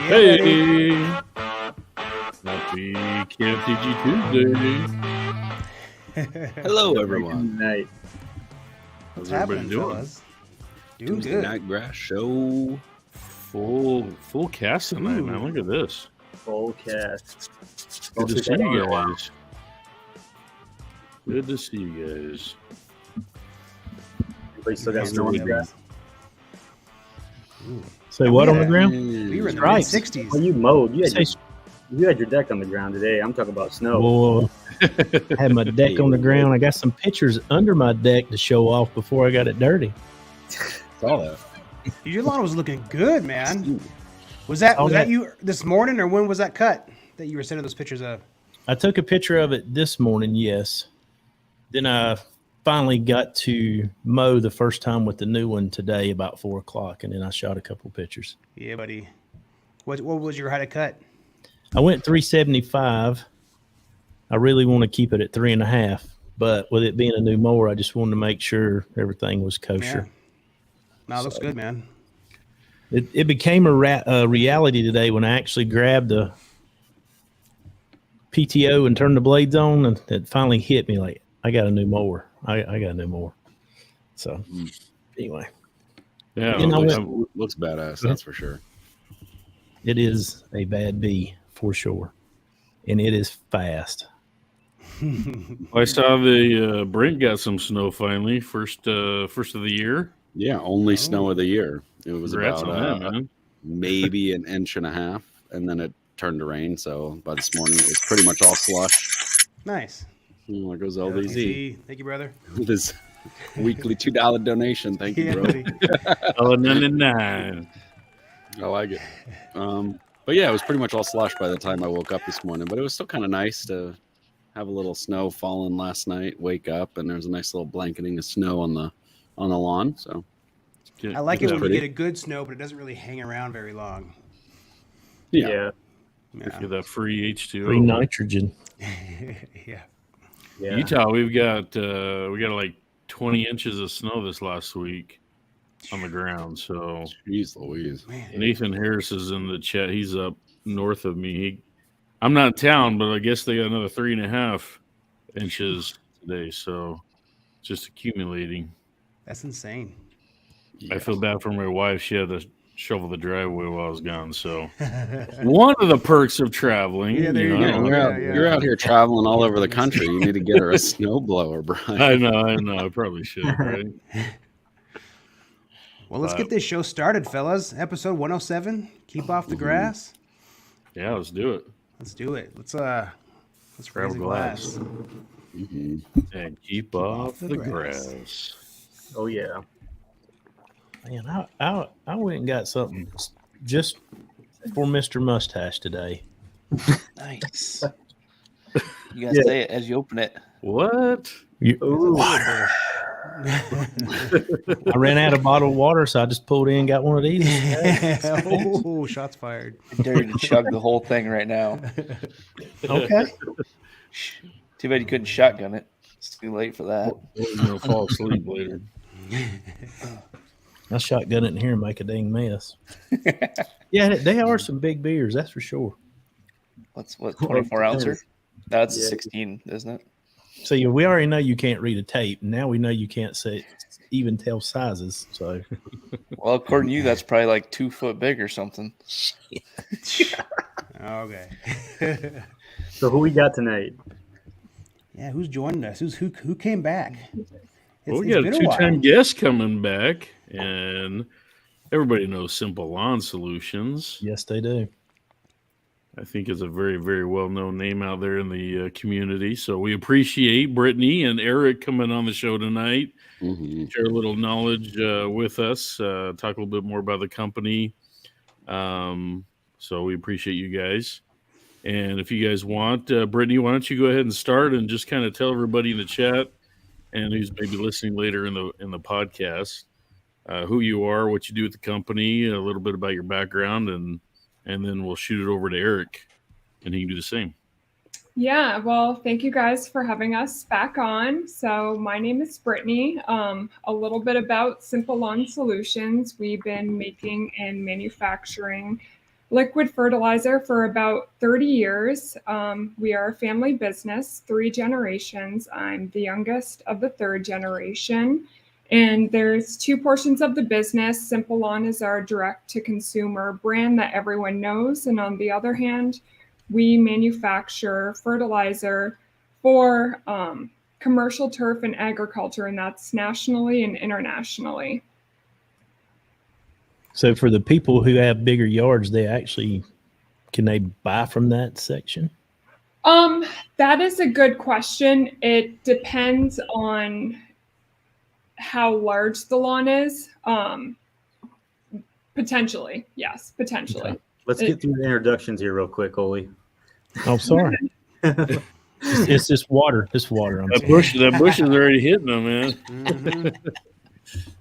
Hey! Happy KOTG Tuesday. Hello, everyone. Night. How's everybody doing? Fellas? Doing Tuesday good. Night Grass Show. Full cast tonight, man. Look at this. Full cast. Good to see you guys. Good to see you guys. Everybody still got snow on the grass? Say what on the ground? We were in the Right. mid-60s. Oh, you mowed. You had your deck on the ground today. I'm talking about snow. Well, I had my deck on the ground. I got some pictures under my deck to show off before I got it dirty. Saw that. Your lawn was looking good, man. Was that you this morning, or when was that cut that you were sending those pictures of? I took a picture of it this morning, yes. Then I finally got to mow the first time with the new one today about 4 o'clock, and then I shot a couple pictures. Yeah, buddy. What was your height of cut? I went 375. I really want to keep it at 3.5, but with it being a new mower, I just wanted to make sure everything was kosher. Yeah. No, it looks good, man. It became a reality today when I actually grabbed the PTO and turned the blades on, and it finally hit me like, I got a new mower. I got a new mower. So, anyway. Yeah, looks badass, that's for sure. It is a bad bee for sure. And it is fast. I saw the Brent got some snow finally. First of the year. Yeah, only snow of the year. It was Congrats about on that, man. maybe an inch and a half, and then it turned to rain. So by this morning, it was pretty much all slush. Nice. There goes LDZ Thank you, brother. with his weekly $2 donation. Thank you, bro. buddy. $1.99. I like it. But yeah, it was pretty much all slush by the time I woke up this morning. But it was still kind of nice to have a little snow falling last night. Wake up and there's a nice little blanketing of snow on the lawn. So I like it when you get a good snow, but it doesn't really hang around very long. yeah. Get that free H2O. Free nitrogen. Yeah. Utah, we got like 20 inches of snow this last week on the ground. So Jeez Louise. Man. Nathan Harris is in the chat. He's up north of me. I'm not in town, but I guess they got another 3.5 inches today. So just accumulating. That's insane. I feel bad for my wife. She had to shovel the driveway while I was gone. So one of the perks of traveling. Yeah, there you go. You're out here traveling all over the country. You need to get her a snowblower, Brian. I know. I probably should, right? Well, let's get this show started, fellas. Episode 107. Keep off the grass. Yeah, let's do it. Let's do it. Let's Grab raise a a glass. glass. And keep off the grass. Oh, yeah. Man, I went and got something just for Mr. Mustache today. Nice. You gotta say it as you open it. What? I ran out of bottled water, so I just pulled in and got one of these. Oh, shots fired. I dare you to chug the whole thing right now. Okay. Too bad you couldn't shotgun it. It's too late for that. I'm going to fall asleep later. I'll shotgun it in here and make a dang mess. Yeah, they are some big beers, that's for sure. What's 24 ouncer? That's 16, isn't it? So we already know you can't read a tape. Now we know you can't even tell sizes. So, Well, according to you, that's probably like 2 foot big or something. Okay. So who we got tonight? Yeah, who's joining us? Who came back? Well, we got a 2-time guest coming back, and everybody knows Simple Lawn Solutions. yes, they do. I think it's a very, very well-known name out there in the community. So we appreciate Brittany and Eric coming on the show tonight, share a little knowledge with us, talk a little bit more about the company. So we appreciate you guys. And if you guys want, Brittany, why don't you go ahead and start and just kind of tell everybody in the chat and who's maybe listening later in the podcast who you are, what you do with the company, a little bit about your background, and then we'll shoot it over to Eric, and he can do the same. Yeah, well, thank you guys for having us back on. So my name is Brittany. A little bit about Simple Lawn Solutions. We've been making and manufacturing liquid fertilizer for about 30 years. We are a family business, 3 generations. I'm the youngest of the 3rd generation. And there's 2 portions of the business. Simple Lawn is our direct-to-consumer brand that everyone knows. And on the other hand, we manufacture fertilizer for commercial turf and agriculture, and that's nationally and internationally. So for the people who have bigger yards, can they buy from that section? That is a good question. It depends on how large the lawn is. Potentially, yes, potentially. Okay. Let's get through the introductions here real quick, Olee. Oh, sorry. It's just water. It's water. That bush is already hitting them, man. Mhm.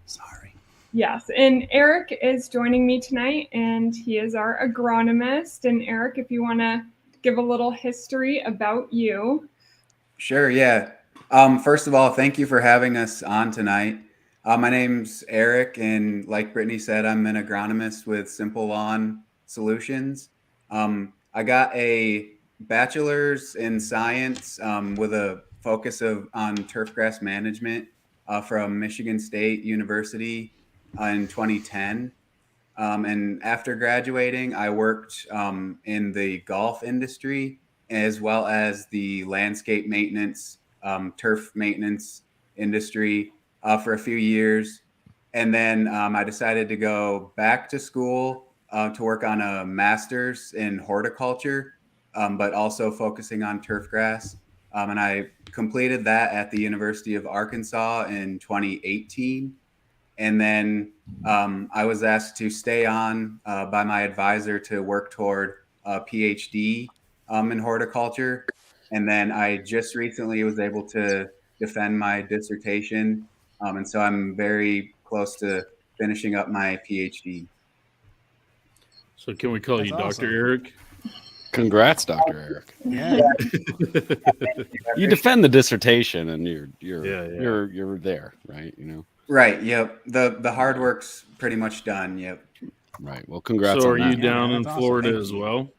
Sorry. Yes, and Eric is joining me tonight, and he is our agronomist. And Eric, if you want to give a little history about you. Sure, yeah. First of all, thank you for having us on tonight. My name's Eric, and like Brittany said, I'm an agronomist with Simple Lawn Solutions. I got a bachelor's in science with a focus on turfgrass management from Michigan State University in 2010. And after graduating, I worked in the golf industry as well as the landscape maintenance, turf maintenance industry for a few years. And then I decided to go back to school to work on a master's in horticulture, but also focusing on turfgrass. And I completed that at the University of Arkansas in 2018. And then I was asked to stay on by my advisor to work toward a PhD in horticulture. And then I just recently was able to defend my dissertation. And so I'm very close to finishing up my PhD. So can we call That's you awesome. Dr. Eric? Congrats, Dr. Eric. Yeah. You defend the dissertation, and you're Yeah. there, right? You know. Right. Yep. The hard work's pretty much done. Yep. Right. Well, congrats. So on are that. you down in that's awesome. Florida Thank as you. well?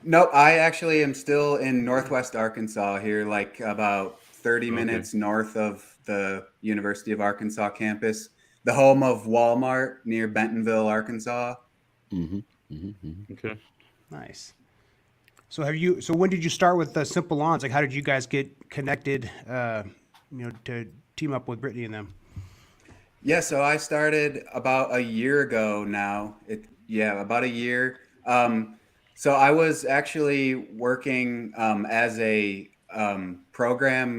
Nope. I actually am still in Northwest Arkansas here, like about 30 Okay. minutes north of the University of Arkansas campus, the home of Walmart near Bentonville, Arkansas. Mm-hmm. Mm-hmm. Mm-hmm. Okay. Nice. So when did you start with Simple Lawns? Like, how did you guys get connected, to team up with Brittany and them? Yeah, so I started about a year ago now. About a year. So I was actually working as a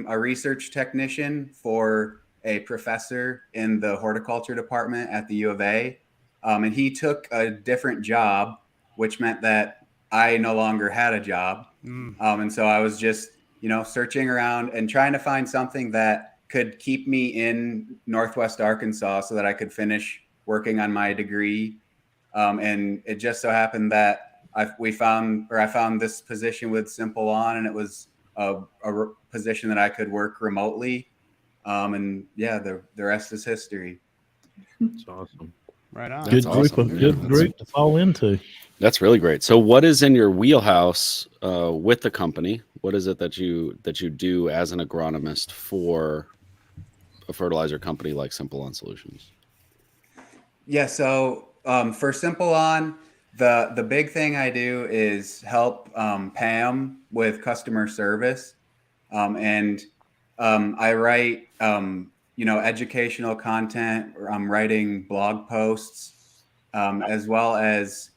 research technician for a professor in the horticulture department at the U of A. And he took a different job, which meant that I no longer had a job. And so I was just, searching around and trying to find something that could keep me in Northwest Arkansas so that I could finish working on my degree. And it just so happened that I found this position with Simple Lawn, and it was a position that I could work remotely. And yeah, the rest is history. That's awesome. Right on. That's Good group awesome. of Yeah, good group to fall into. That's really great. So, what is in your wheelhouse with the company? What is it that you do as an agronomist for a fertilizer company like Simple Lawn Solutions? Yeah, so for Simple Lawn, the big thing I do is help Pam with customer service, and I write educational content. I'm writing blog posts, as well as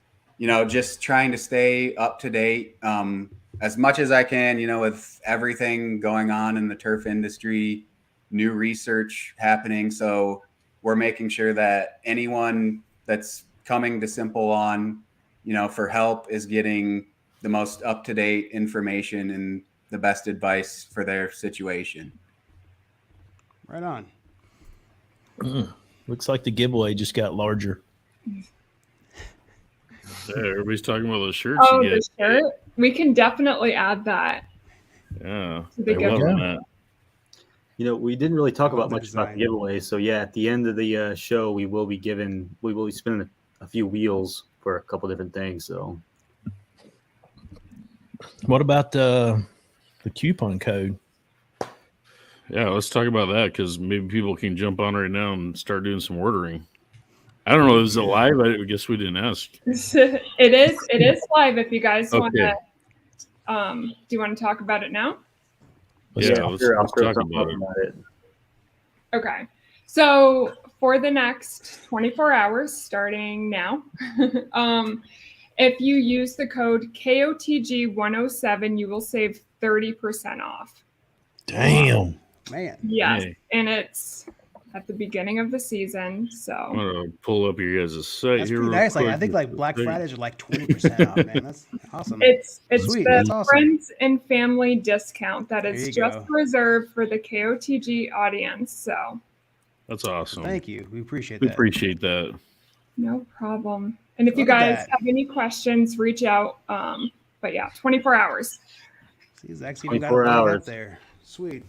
just trying to stay up to date as much as I can, with everything going on in the turf industry, new research happening. So we're making sure that anyone that's coming to Simple Lawn, for help is getting the most up-to-date information and the best advice for their situation. Right on. Looks like the giveaway just got larger. Yeah, everybody's talking about those shirts. Oh, you the get. shirt? We can definitely add that. Yeah, To the they're loving giveaway. that. We didn't really talk I about love the much about the design. giveaway. So yeah, at the end of the show, we will be spinning a few wheels for a couple different things. So What about the coupon code? Yeah, let's talk about that because maybe people can jump on right now and start doing some ordering. I don't know. Is it live? I guess we didn't ask. It is live. If you guys want Okay. to, do you want to talk about it now? Yeah, I'll let's throw talk something about up it. about it. Okay. So for the next 24 hours, starting now, if you use the code KOTG107, you will save 30% off. Damn. Man. Yes. Hey. And it's at the beginning of the season. I'm So gonna pull up your guys' site That's here. pretty real nice. Like, I quick. think like Black Fridays are like 20% off, man. That's awesome. it's Sweet, the that's awesome. friends and family discount that There is you just go. reserved for the KOTG audience. So That's awesome. Thank you. We appreciate We that. appreciate that. no problem. And if you Look at guys that. have any questions, reach out. But yeah, 24 hours. See, Zach's even got it 24 laid hours. up there. Sweet.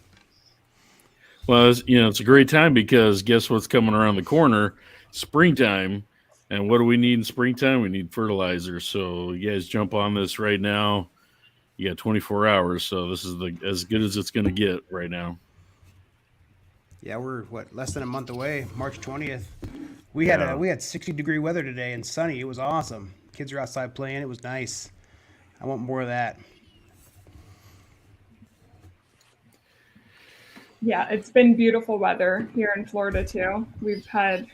Well, it's a great time because guess what's coming around the corner? Springtime. And what do we need in springtime? We need fertilizer. So you guys jump on this right now. You got 24 hours. So this is as good as it's going to get right now. Yeah, we're less than a month away. March 20th. We had 60-degree weather today and sunny. It was awesome. Kids are outside playing. It was nice. I want more of that. Yeah, it's been beautiful weather here in Florida too. We had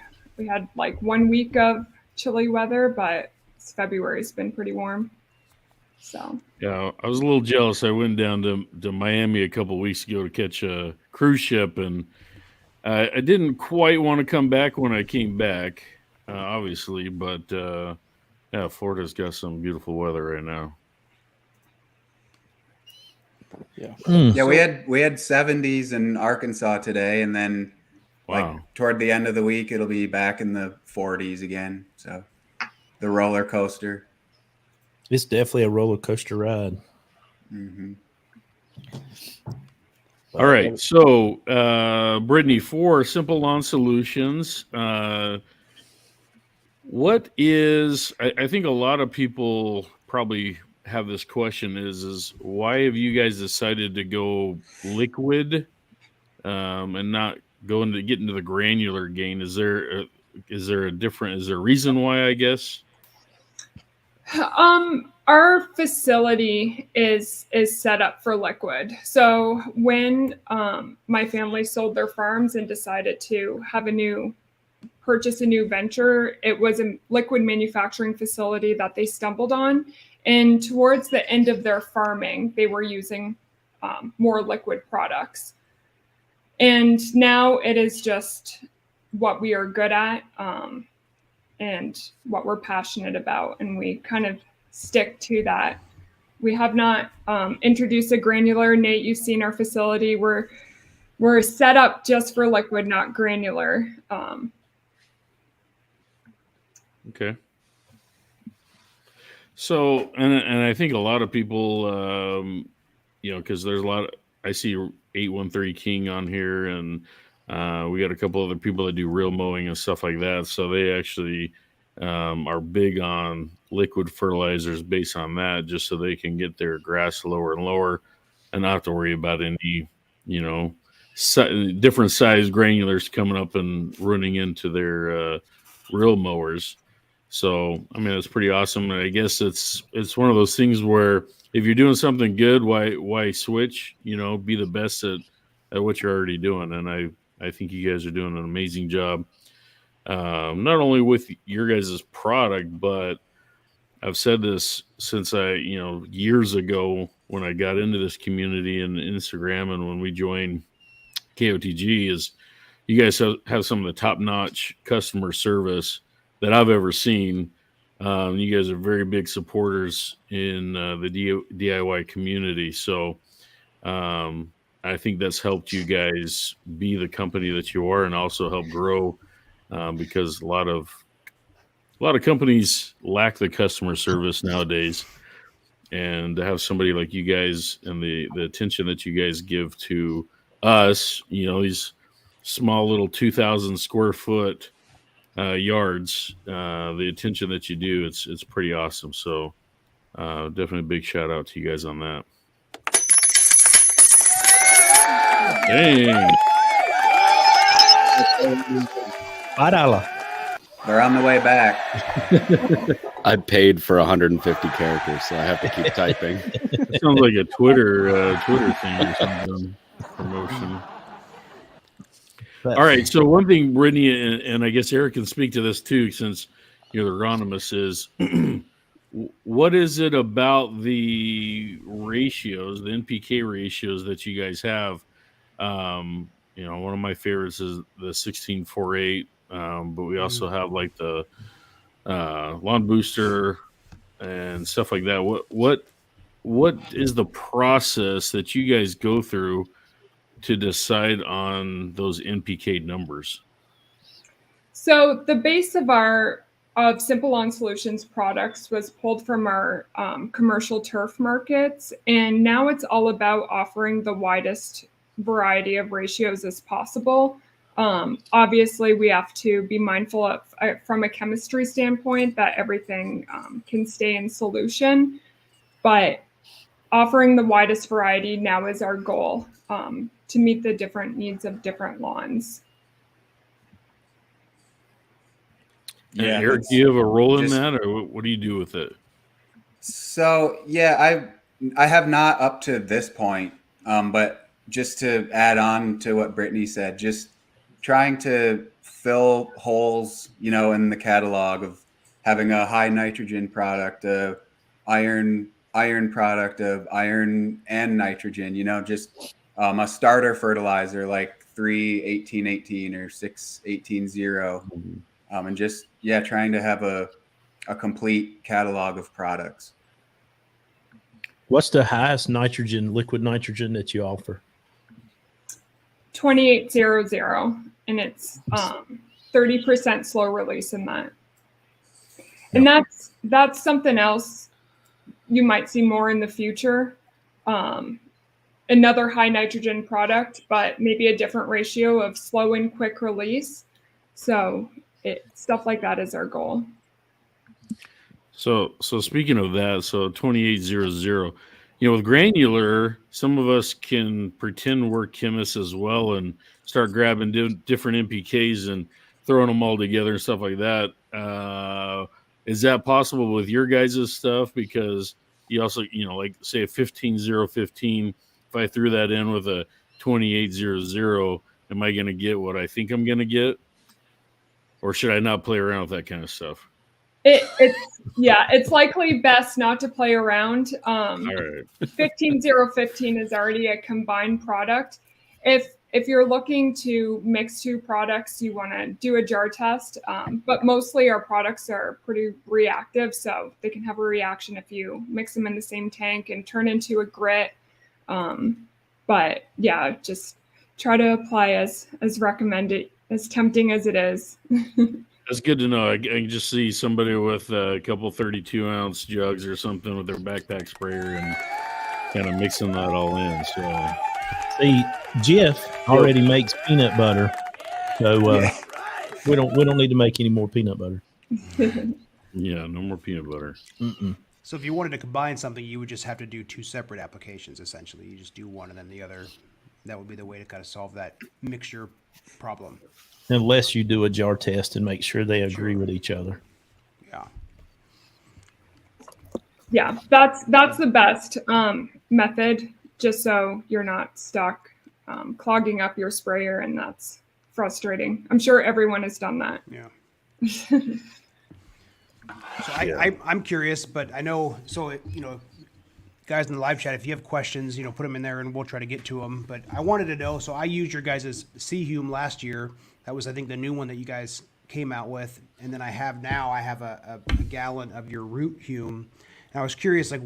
like 1 week of chilly weather, but February's been pretty warm. So Yeah, I was a little jealous. I went down to Miami a couple of weeks ago to catch a cruise ship, and I didn't quite want to come back when I came back, obviously. But yeah, Florida's got some beautiful weather right now. Yeah. Yeah, we had 70s in Arkansas today, and then Wow. like toward the end of the week, it'll be back in the 40s again. So the roller coaster. It's definitely a roller coaster ride. Mm-hmm. All right. So, Brittany, for Simple Lawn Solutions, what is, I think a lot of people probably have this question is why have you guys decided to go liquid and not get into the granular gain? Is there a reason why, I guess? Our facility is set up for liquid. So when my family sold their farms and decided to purchase a new venture, it was a liquid manufacturing facility that they stumbled on. And towards the end of their farming, they were using more liquid products. And now it is just what we are good at and what we're passionate about. And we kind of stick to that. We have not introduced a granular. Nate, you've seen our facility. We're set up just for liquid, not granular. Okay. So, and I think a lot of people, because there's a lot of, I see 813 King on here, and we got a couple other people that do real mowing and stuff like that. So they actually are big on liquid fertilizers based on that, just so they can get their grass lower and lower and not have to worry about any, different size granulars coming up and running into their real mowers. So, I mean, it's pretty awesome. And I guess it's one of those things where if you're doing something good, why switch? Be the best at what you're already doing. And I think you guys are doing an amazing job, not only with your guys' product, but I've said this since years ago when I got into this community and Instagram, and when we joined KOTG, is you guys have some of the top-notch customer service that I've ever seen. You guys are very big supporters in the DIY community. So I think that's helped you guys be the company that you are and also help grow because a lot of companies lack the customer service nowadays. And to have somebody like you guys and the attention that you guys give to us, these small little 2,000 square foot yards. The attention that you do, it's pretty awesome. So definitely a big shout out to you guys on that. Dang. $5. They're on the way back. I paid for 150 characters, so I have to keep typing. That sounds like a Twitter thing or something. Promotion. All right. So one thing, Brittany, and I guess Eric can speak to this too, since you're the agronomist, is what is it about the ratios, the NPK ratios that you guys have? One of my favorites is the 16-4-8, but we also have like the lawn booster and stuff like that. What is the process that you guys go through to decide on those NPK numbers? So the base of Simple Lawn Solutions products was pulled from our commercial turf markets, and now it's all about offering the widest variety of ratios as possible. Obviously, we have to be mindful of, from a chemistry standpoint, that everything can stay in solution, but offering the widest variety now is our goal to meet the different needs of different lawns. Yeah, Eric, do you have a role in that, or what do you do with it? So yeah, I have not up to this point, but just to add on to what Brittany said, just trying to fill holes, in the catalog of having a high nitrogen product, a iron product of iron and nitrogen, just a starter fertilizer like 3-18-18 or 6-18-0. And just, trying to have a complete catalog of products. What's the highest liquid nitrogen that you offer? 2800, and it's 30% slow release in that. And that's something else you might see more in the future. Another high nitrogen product, but maybe a different ratio of slow and quick release. So stuff like that is our goal. So speaking of that, so 2800, with granular, some of us can pretend we're chemists as well and start grabbing different NPKs and throwing them all together and stuff like that. Is that possible with your guys' stuff? Because you also, like say a 15015, if I threw that in with a 2800, am I going to get what I think I'm going to get? Or should I not play around with that kind of stuff? It's likely best not to play around. All right. 15015 is already a combined product. If you're looking to mix two products, you want to do a jar test. But mostly our products are pretty reactive, so they can have a reaction if you mix them in the same tank and turn into a grit. But yeah, just try to apply as recommended, as tempting as it is. That's good to know. I can just see somebody with a couple 32-ounce jugs or something with their backpack sprayer and kind of mixing that all in. So, see, Jeff already makes peanut butter, so we don't need to make any more peanut butter. Yeah, no more peanut butter. Mm-mm. So if you wanted to combine something, you would just have to do two separate applications. Essentially, you just do one and then the other. That would be the way to kind of solve that mixture problem. Unless you do a jar test and make sure they agree with each other. Yeah, that's the best method, just so you're not stuck clogging up your sprayer, and that's frustrating. I'm sure everyone has done that. Yeah. So I'm curious, but I know, so, guys in the live chat, if you have questions, put them in there and we'll try to get to them. But I wanted to know, so I used your guys' C-Hume last year. That was, I think, the new one that you guys came out with. And then I have a gallon of your root hume. And I was curious, like,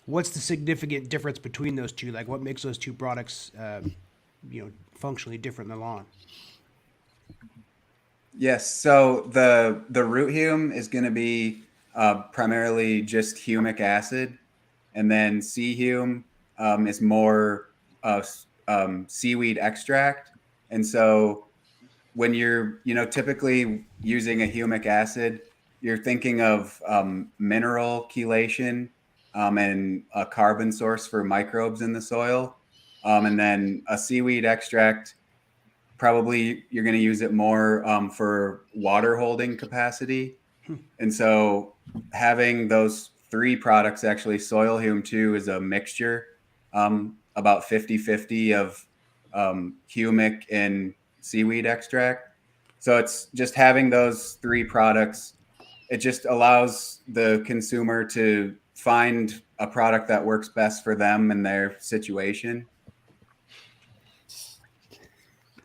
what's the significant difference between those two? Like, what makes those two products, functionally different in the lawn? Yes. So the root hume is going to be primarily just humic acid, and then C-Hume is more seaweed extract. And so when you're, typically using a humic acid, you're thinking of mineral chelation and a carbon source for microbes in the soil. And then a seaweed extract, probably you're going to use it more for water holding capacity. And so having those 3 products, actually Soil Hume too is a mixture, about 50-50 of humic and seaweed extract. So it's just having those 3 products. It just allows the consumer to find a product that works best for them and their situation.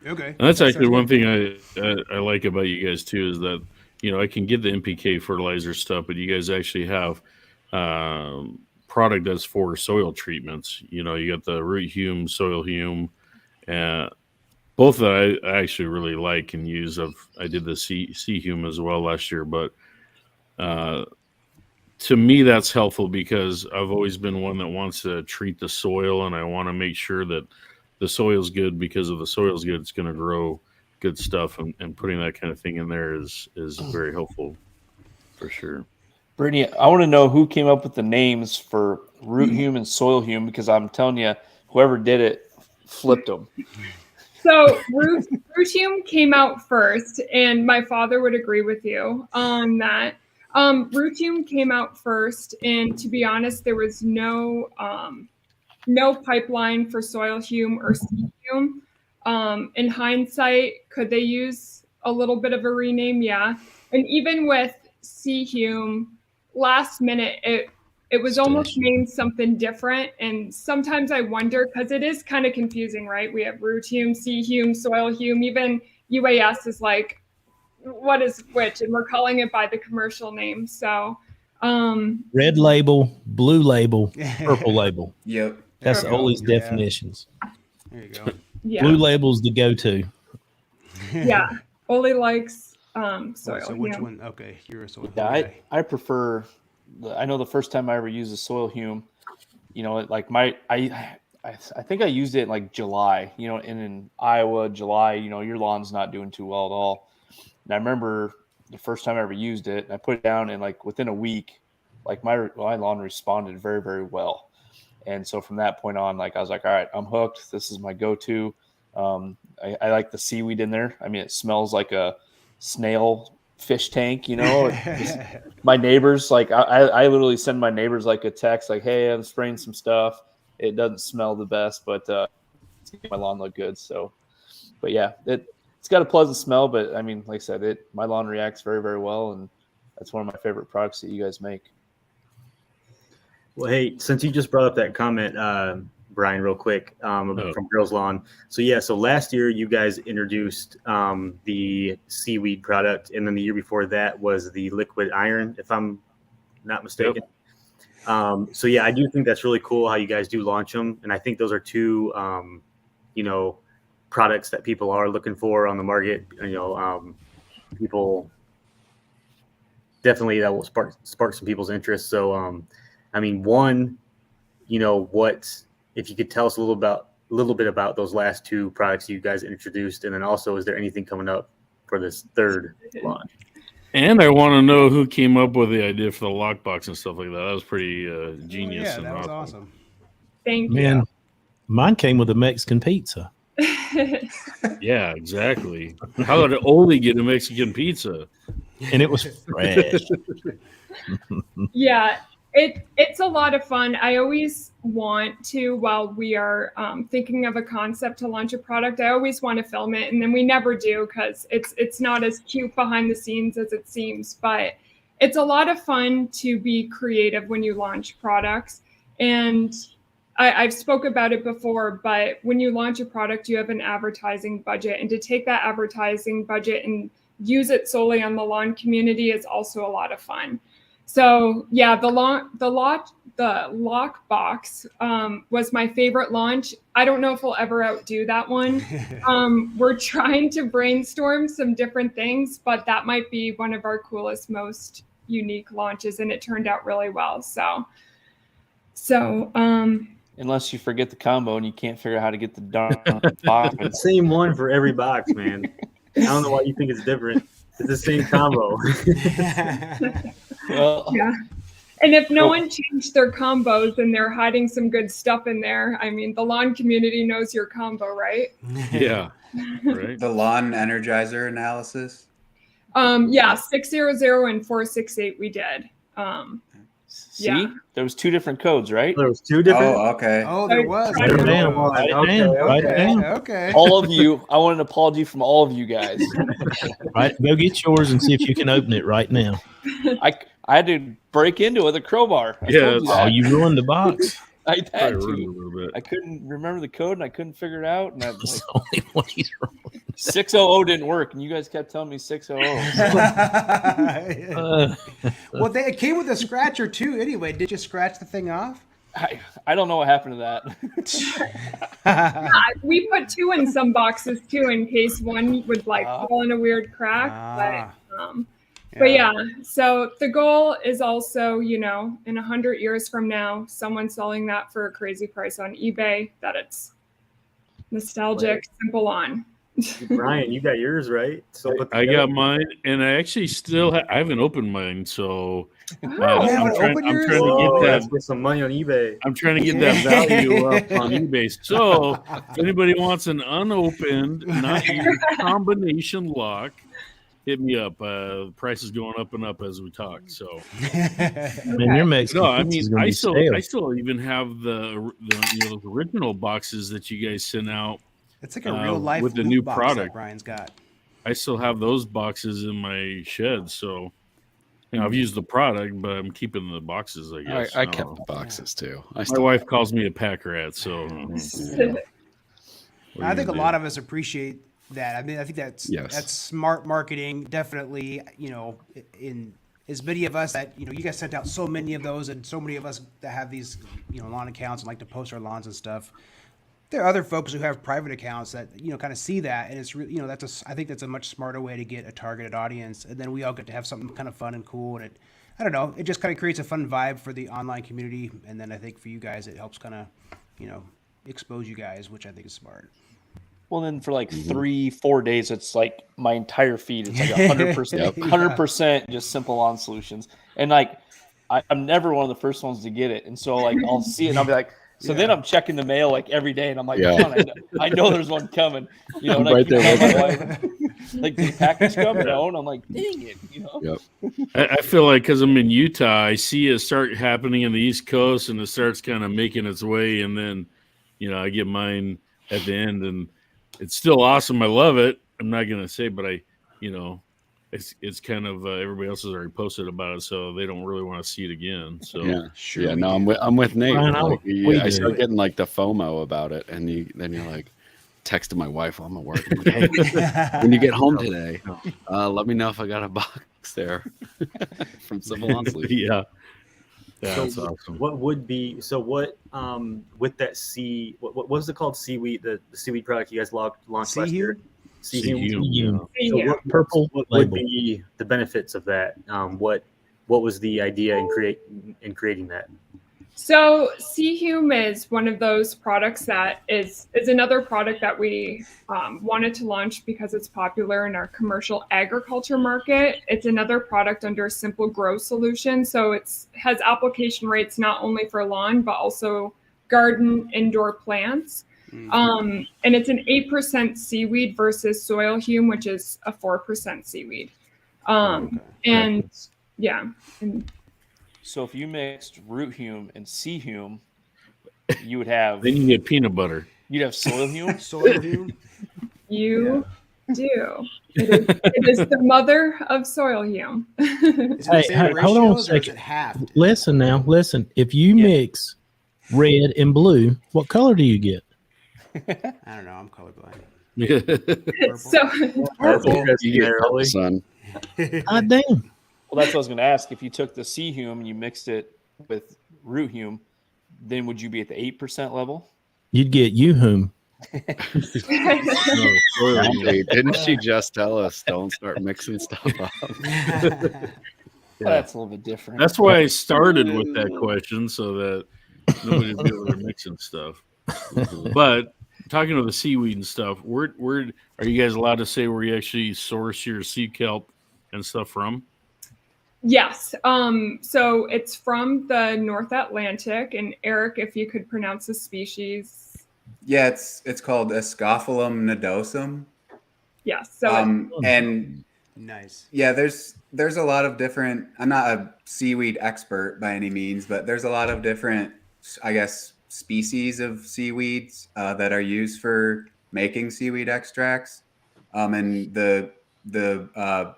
Okay. And that's actually one thing I like about you guys too, is that, I can get the NPK fertilizer stuff, but you guys actually have product that's for soil treatments. You got the root hume, soil hume, and both that I actually really like and use. I did the sea hume as well last year, but to me that's helpful because I've always been one that wants to treat the soil, and I want to make sure that the soil's good, because if the soil's good, it's going to grow good stuff, and putting that kind of thing in there is very helpful for sure. Brittany, I want to know who came up with the names for root hume and soil hume, because I'm telling you, whoever did it flipped them. So root hume came out first, and my father would agree with you on that. Root hume came out first, and to be honest, there was no pipeline for soil hume or sea hume. In hindsight, could they use a little bit of a rename? Yeah. And even with sea hume, last minute, it was almost named something different. And sometimes I wonder, because it is kind of confusing, right? We have root hume, sea hume, soil hume. Even UAS is like, what is which? And we're calling it by the commercial name. So red label, blue label, purple label. Yep. That's Olee's definitions. There you go. Yeah. Blue label's the go-to. Yeah. Olee likes soil. So which one? Okay, you're a soil hume Yeah, guy. I prefer. I know the first time I ever used a soil hume, I think I used it in like July. And in Iowa, July, your lawn's not doing too well at all. And I remember the first time I ever used it, I put it down, and like within a week, like my lawn responded very, very well. And so from that point on, like I was like, all right, I'm hooked. This is my go-to. I like the seaweed in there. I mean, it smells like a snail fish tank, My neighbors, like I literally send my neighbors like a text, like, hey, I'm spraying some stuff. It doesn't smell the best, but it's making my lawn look good. So, but yeah, it's got a pleasant smell, but I mean, like I said, my lawn reacts very, very well, and that's one of my favorite products that you guys make. Well, hey, since you just brought up that comment, Brian, real quick, from Girls Lawn. So last year you guys introduced the seaweed product, and then the year before that was the liquid iron, if I'm not mistaken. Yep. I do think that's really cool how you guys do launch them, and I think those are 2, products that people are looking for on the market. People definitely, that will spark some people's interest. So, one, what, if you could tell us a little bit about those last 2 products you guys introduced, and then also, is there anything coming up for this 3rd launch? And I want to know who came up with the idea for the lockbox and stuff like that. That was pretty genius. Yeah, that was awesome. Thank you. Man, mine came with a Mexican pizza. Yeah, exactly. How did Olee get a Mexican pizza? And it was fresh. Yeah, it's a lot of fun. I always want to, while we are thinking of a concept to launch a product, I always want to film it, and then we never do because it's not as cute behind the scenes as it seems. But it's a lot of fun to be creative when you launch products. And I've spoke about it before, but when you launch a product, you have an advertising budget, and to take that advertising budget and use it solely on the lawn community is also a lot of fun. So yeah, the lock box was my favorite launch. I don't know if we'll ever outdo that one. We're trying to brainstorm some different things, but that might be one of our coolest, most unique launches, and it turned out really well. So unless you forget the combo and you can't figure out how to get the darn box. Same one for every box, man. I don't know why you think it's different. It's the same combo. Well, Yeah. And if no one changed their combos and they're hiding some good stuff in there, I mean, the lawn community knows your combo, right? Yeah. Right. The lawn energizer analysis. Yeah, 600 and 468 we did. see, Yeah. there was 2 different codes, right? There was 2 different. Oh, okay. Oh, there was. Write it down. Oh, Write it okay, down. Write it okay, down. okay. All of you, I want an apology from all of you guys. Right, go get yours and see if you can open it right now. I had to break into it with a crowbar. I Yeah, told you Oh, that. you ruined the box. I had Probably ruined it a to. little bit. I couldn't remember the code and I couldn't figure it out. And I That's like, the only one he's wrong. 600 didn't work, and you guys kept telling me 600. Well, it came with a scratcher too. Anyway, did you scratch the thing off? I don't know what happened to that. We put 2 in some boxes too, in case one would like fall in a weird crack. But yeah, so the goal is also, you know, in 100 years from now, someone selling that for a crazy price on eBay, that it's nostalgic, simple lawn. Brian, you got yours, right? So I got mine, and I actually still I haven't opened mine, so You haven't opened yours? trying to Oh, get let's that. get some money on eBay. I'm trying to get that value up on eBay. So if anybody wants an unopened, not even combination lock, hit me up. The price is going up and up as we talk. So Man, your Mexican no, I pizza's mean gonna I be still stale. even have the those original boxes that you guys sent out. It's like a real life with the loot new box product. that Brian's got. I still have those boxes in my shed. So you know, I've used the product, but I'm keeping the boxes. I guess I kept the boxes too. My wife calls me a pack rat, so I think a lot of us appreciate that. I mean, I think that's smart marketing. Definitely, you know, in as many of us that, you know, you guys sent out so many of those, and so many of us that have these, you know, lawn accounts and like to post our lawns and stuff. There are other folks who have private accounts that, you know, kind of see that, and it's really, you know, I think that's a much smarter way to get a targeted audience, and then we all get to have something kind of fun and cool, and I don't know, it just kind of creates a fun vibe for the online community, and then I think for you guys it helps kind of, you know, expose you guys, which I think is smart. Well, then for like 3-4 days, it's like my entire feed. It's like 100%, 100% just simple lawn solutions. And like, I'm never one of the first ones to get it. And so like, I'll see it and I'll be like, then I'm checking the mail like every day. And I'm like, come on, I know there's one coming, you know, and right there with my wife, like, did the package come? No. And I'm like, dang it, you know? I feel like because I'm in Utah, I see it start happening in the East Coast and it starts kind of making its way. And then, you know, I get mine at the end and it's still awesome. I love it. I'm not going to say, but you know, it's kind of everybody else has already posted about it, so they don't really want to see it again. So no, I'm with Nate. Brian, I start getting like the FOMO about it, and then you're like texting my wife while I'm at work. I'm like, hey, when you get home today, let me know if I got a box there from Simple Lawn Solutions. Yeah, that's awesome. What would be with that what was it called? Seaweed, the seaweed product you guys launched last year. Seaweed. So Purple what would label. be the benefits of that? What was the idea in creating that? So Seahume is one of those products that is another product that we wanted to launch because it's popular in our commercial agriculture market. It's another product under Simple Grow Solution. So has application rates not only for lawn, but also garden indoor plants. And it's an 8% seaweed versus soil hume, which is a 4% seaweed. And yeah. So if you mixed root hume and sea hume, you would have. Then you get peanut butter. You'd have soil hume. Soil hume. You do. It is the mother of soil hume. Is it the same hold on a ratios, or is second. it halved? Listen now, listen. If you mix red and blue, what color do you get? I don't know. I'm colorblind. So You get purple, son. God damn. Well, that's what I was going to ask. If you took the sea hume and you mixed it with root hume, then would you be at the 8% level? You'd get you-hum. Didn't she just tell us don't start mixing stuff up? Well, that's a little bit different. That's why I started with that question, so that nobody would be able to mixing stuff. But talking to the seaweed and stuff, where are you guys allowed to say where you actually source your sea kelp and stuff from? Yes. So it's from the North Atlantic. And Eric, if you could pronounce the species. Yeah, it's called Escophyllum nodosum. Yes. So and Nice. yeah, there's a lot of different. I'm not a seaweed expert by any means, but there's a lot of different, I guess, species of seaweeds that are used for making seaweed extracts. And the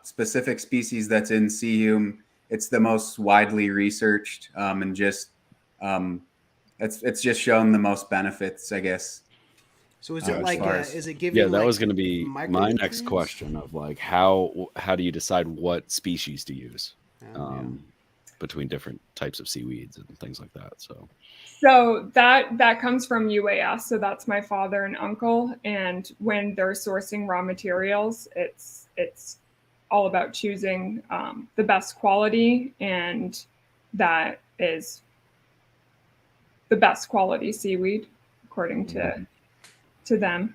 specific species that's in Seahume, it's the most widely researched, and just it's just shown the most benefits, I guess. So is it like is it giving? Yeah, that like was going to be my next micronutrients? question of like how do you decide what species to use between different types of seaweeds and things like that? So that comes from UAS. So that's my father and uncle. And when they're sourcing raw materials, it's all about choosing the best quality, and that is the best quality seaweed according to them.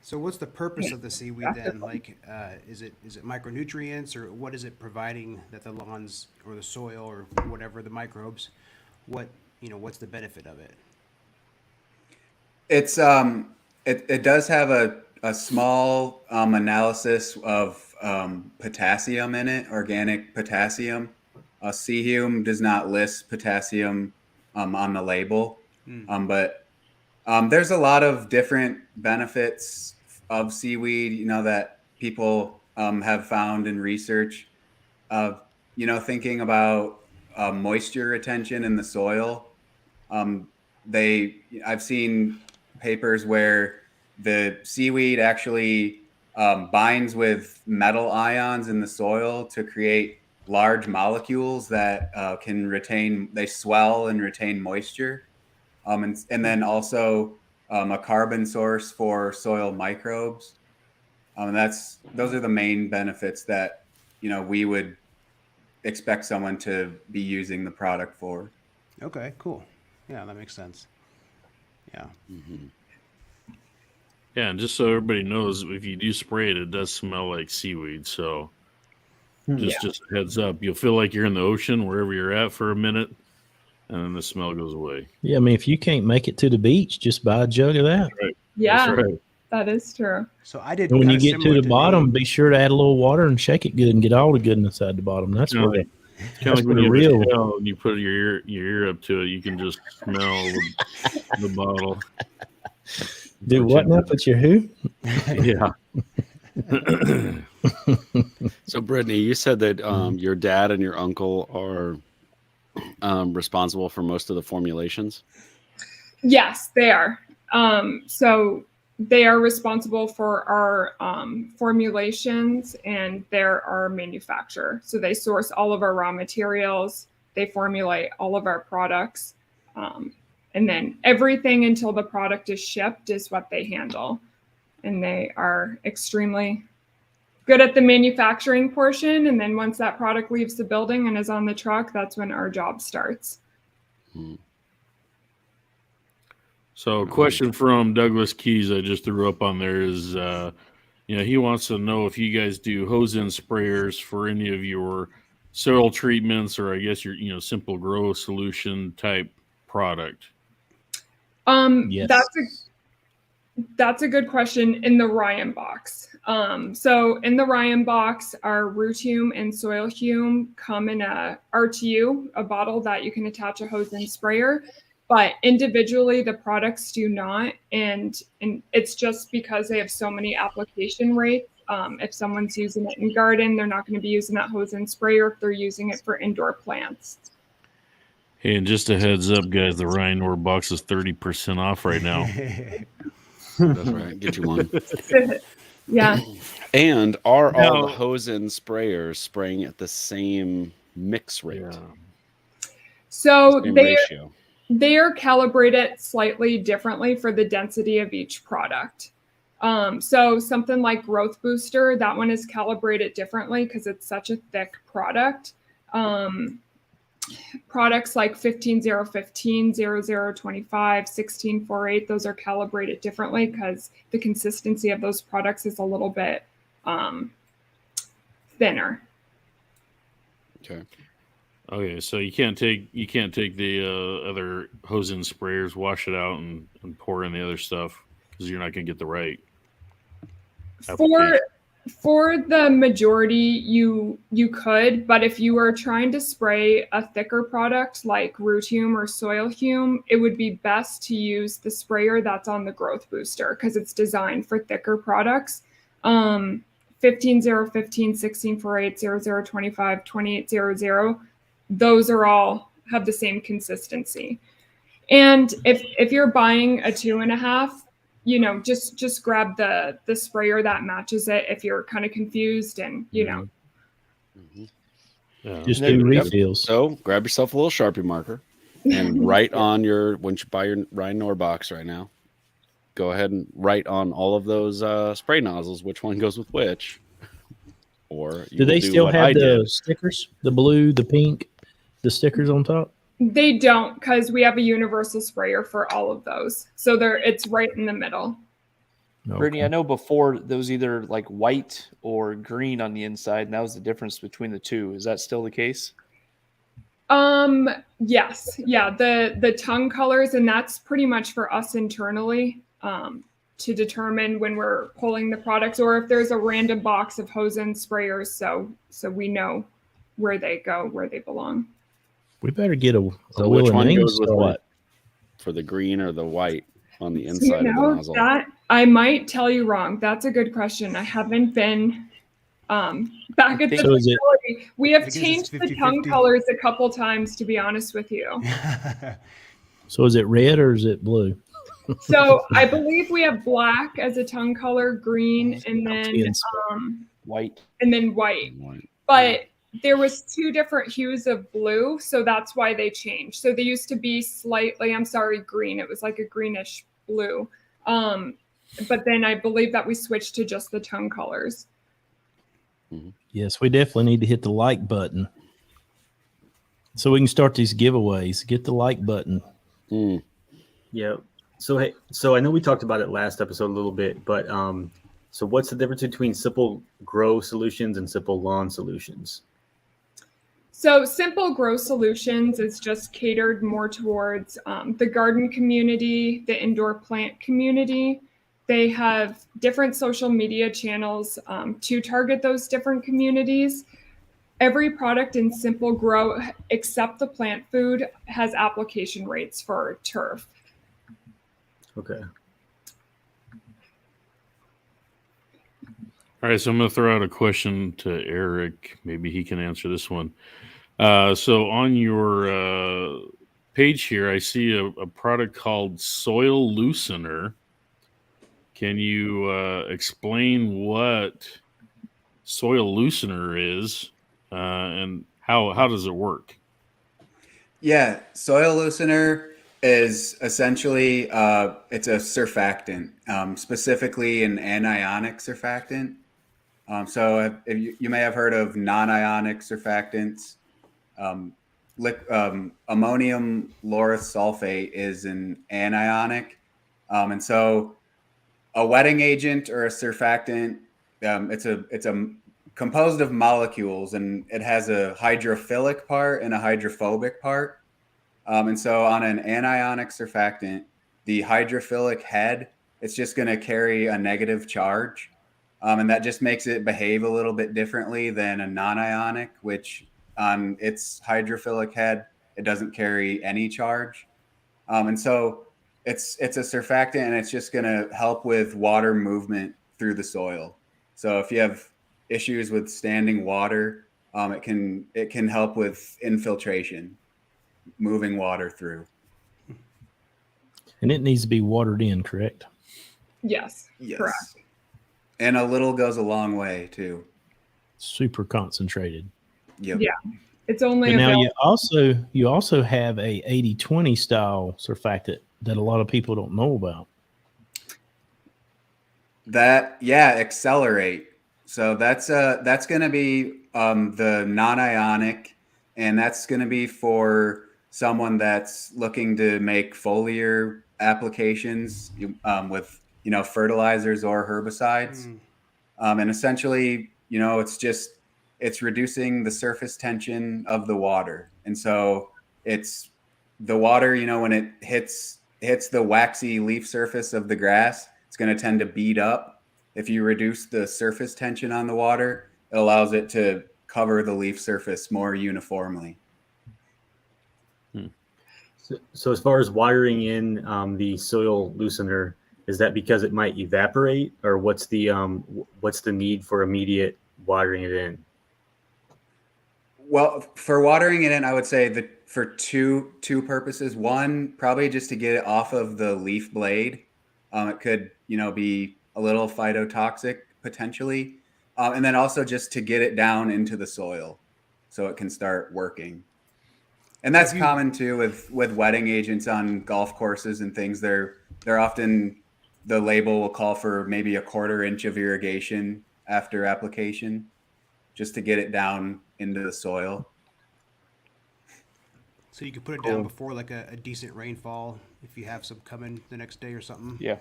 So what's the purpose of the seaweed then? Like, is it micronutrients, or what is it providing that the lawns or the soil or whatever, the microbes? What's the benefit of it? It's it does have a small analysis of potassium in it, organic potassium. Seahume does not list potassium on the label, but there's a lot of different benefits of seaweed, that people have found in research. Thinking about moisture retention in the soil. I've seen papers where the seaweed actually binds with metal ions in the soil to create large molecules that they swell and retain moisture. And then also a carbon source for soil microbes. Those are the main benefits that we would expect someone to be using the product for. Okay, cool. Yeah, that makes sense. Yeah. Mm-hmm. Yeah, and just so everybody knows, if you do spray it, it does smell like seaweed. So just a heads up, you'll feel like you're in the ocean wherever you're at for a minute, and then the smell goes away. Yeah, I mean, if you can't make it to the beach, just buy a jug of that. That's right. Yeah, That's right. that is true. So I did. And when you kinda get to similar the bottom, be sure to add a little water and shake it good and get all the goodness out the bottom. That's Kinda where like- Kind of like when the you real- have a shell and you put your ear up to it, you can just smell the bottle. do what now? Put your who? Yeah. So Brittany, you said that your dad and your uncle are responsible for most of the formulations. Yes, they are. So they are responsible for our formulations, and they're our manufacturer. So they source all of our raw materials. They formulate all of our products. And then everything until the product is shipped is what they handle. And they are extremely good at the manufacturing portion. And then once that product leaves the building and is on the truck, that's when our job starts. So a question from Douglas Keys I just threw up on there is, he wants to know if you guys do hose-in sprayers for any of your soil treatments, or I guess your, simple grow solution type product. Yes. That's a good question. In the Ryan box. So in the Ryan box, our root hume and soil hume come in a RTU, a bottle that you can attach a hose-in sprayer. But individually, the products do not, and it's just because they have so many application rates. If someone's using it in garden, they're not going to be using that hose-in sprayer if they're using it for indoor plants. Hey, and just a heads up, guys, the Ryan Orr box is 30% off right now. That's right. Get you one. Yeah. And are all the hose-in sprayers spraying at the same mix rate? Yeah. So Same ratio. they are calibrated slightly differently for the density of each product. So something like Growth Booster, that one is calibrated differently because it's such a thick product. products like 15015, 0025, 1648, those are calibrated differently because the consistency of those products is a little bit thinner. Okay, so you can't take the other hose and sprayers, wash it out, and pour in the other stuff because you're not going to get the right application. For the majority, you could, but if you are trying to spray a thicker product like root hume or soil hume, it would be best to use the sprayer that's on the growth booster because it's designed for thicker products. 15015, 1648, 0025, 2800, those are all have the same consistency. And if you're buying a 2.5, you know, just grab the sprayer that matches it if you're kind of confused, and you know. Yeah. Just do refills. So grab yourself a little Sharpie marker and write on your, once you buy your Rhino box right now, go ahead and write on all of those spray nozzles which one goes with which. Or do they still have the stickers, the blue, the pink, the stickers on top? They don't, because we have a universal sprayer for all of those. So it's right in the middle. Okay. Brittany, I know before there was either like white or green on the inside, and that was the difference between the two. Is that still the case? Yes. Yeah. The tongue colors, and that's pretty much for us internally to determine when we're pulling the products, or if there's a random box of hose and sprayers, so we know where they go, where they belong. We better get a so which one goes with what? For the green or the white on the inside of the nozzle? That I might tell you wrong. That's a good question. I haven't been back at the facility. We have changed the tongue colors a couple times, to be honest with you. So is it red or is it blue? So I believe we have black as a tongue color, green, and then white. And then white. But there was 2 different hues of blue, so that's why they changed. So they used to be slightly, green. It was like a greenish blue. But then I believe that we switched to just the tongue colors. Yes, we definitely need to hit the like button so we can start these giveaways. Get the like button. Yeah. So hey, so I know we talked about it last episode a little bit, but so what's the difference between Simple Grow Solutions and Simple Lawn Solutions? So Simple Grow Solutions is just catered more towards the garden community, the indoor plant community. They have different social media channels to target those different communities. Every product in Simple Grow, except the plant food, has application rates for turf. Okay. All right, so I'm going to throw out a question to Eric. Maybe he can answer this one. So on your page here, I see a product called Soil Loosener. Can you explain what soil loosener is and how does it work? Yeah, soil loosener is essentially it's a surfactant, specifically an anionic surfactant. So if you may have heard of non-ionic surfactants. Ammonium lauryl sulfate is an anionic, and so a wetting agent or a surfactant, it's a composed of molecules, and it has a hydrophilic part and a hydrophobic part. And so on an anionic surfactant, the hydrophilic head, it's just going to carry a negative charge. And that just makes it behave a little bit differently than a non-ionic, which on its hydrophilic head, it doesn't carry any charge. And so it's a surfactant, and it's just going to help with water movement through the soil. So if you have issues with standing water, it can help with infiltration, moving water through. And it needs to be watered in, correct? Yes. Correct. And a little goes a long way too. Super concentrated. Yep. Yeah. It's only but now you also have a 80-20 style surfactant that a lot of people don't know about. Accelerate. So that's going to be the non-ionic, and that's going to be for someone that's looking to make foliar applications with fertilizers or herbicides. And essentially, it's reducing the surface tension of the water. And so it's the water, when it hits the waxy leaf surface of the grass, it's going to tend to bead up. If you reduce the surface tension on the water, it allows it to cover the leaf surface more uniformly. So as far as watering in the soil loosener, is that because it might evaporate, or what's the need for immediate watering it in? Well, for watering it in, I would say that for two purposes. One, probably just to get it off of the leaf blade. It could, be a little phytotoxic potentially. And then also just to get it down into the soil so it can start working. And that's common too with wetting agents on golf courses and things. They're often, the label will call for maybe a 1/4 inch of irrigation after application, just to get it down into the soil. So you could put it down before like a decent rainfall if you have some coming the next day or something. Yeah.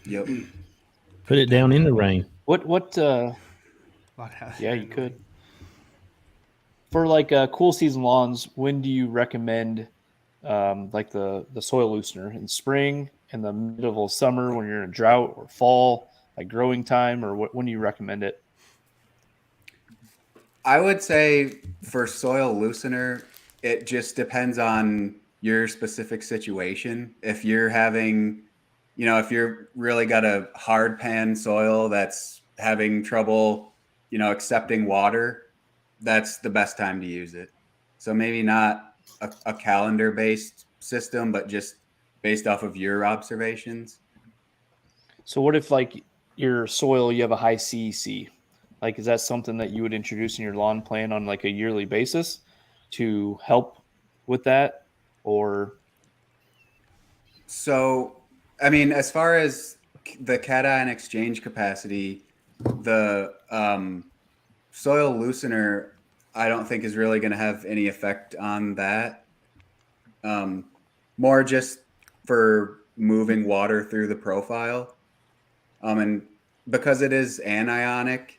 Yep. Put it down in the rain. Yeah, you could. For like cool season lawns, when do you recommend like the soil loosener? In spring, in the middle of summer when you're in a drought, or fall, like growing time, or when do you recommend it? I would say for soil loosener, it just depends on your specific situation. If you're having, if you're really got a hard pan soil that's having trouble, accepting water, that's the best time to use it. So maybe not a calendar-based system, but just based off of your observations. So what if like your soil, you have a high CEC? Like, is that something that you would introduce in your lawn plan on like a yearly basis to help with that? Or? So, I mean, as far as the cation exchange capacity, the soil loosener, I don't think is really going to have any effect on that. More just for moving water through the profile. And because it is anionic,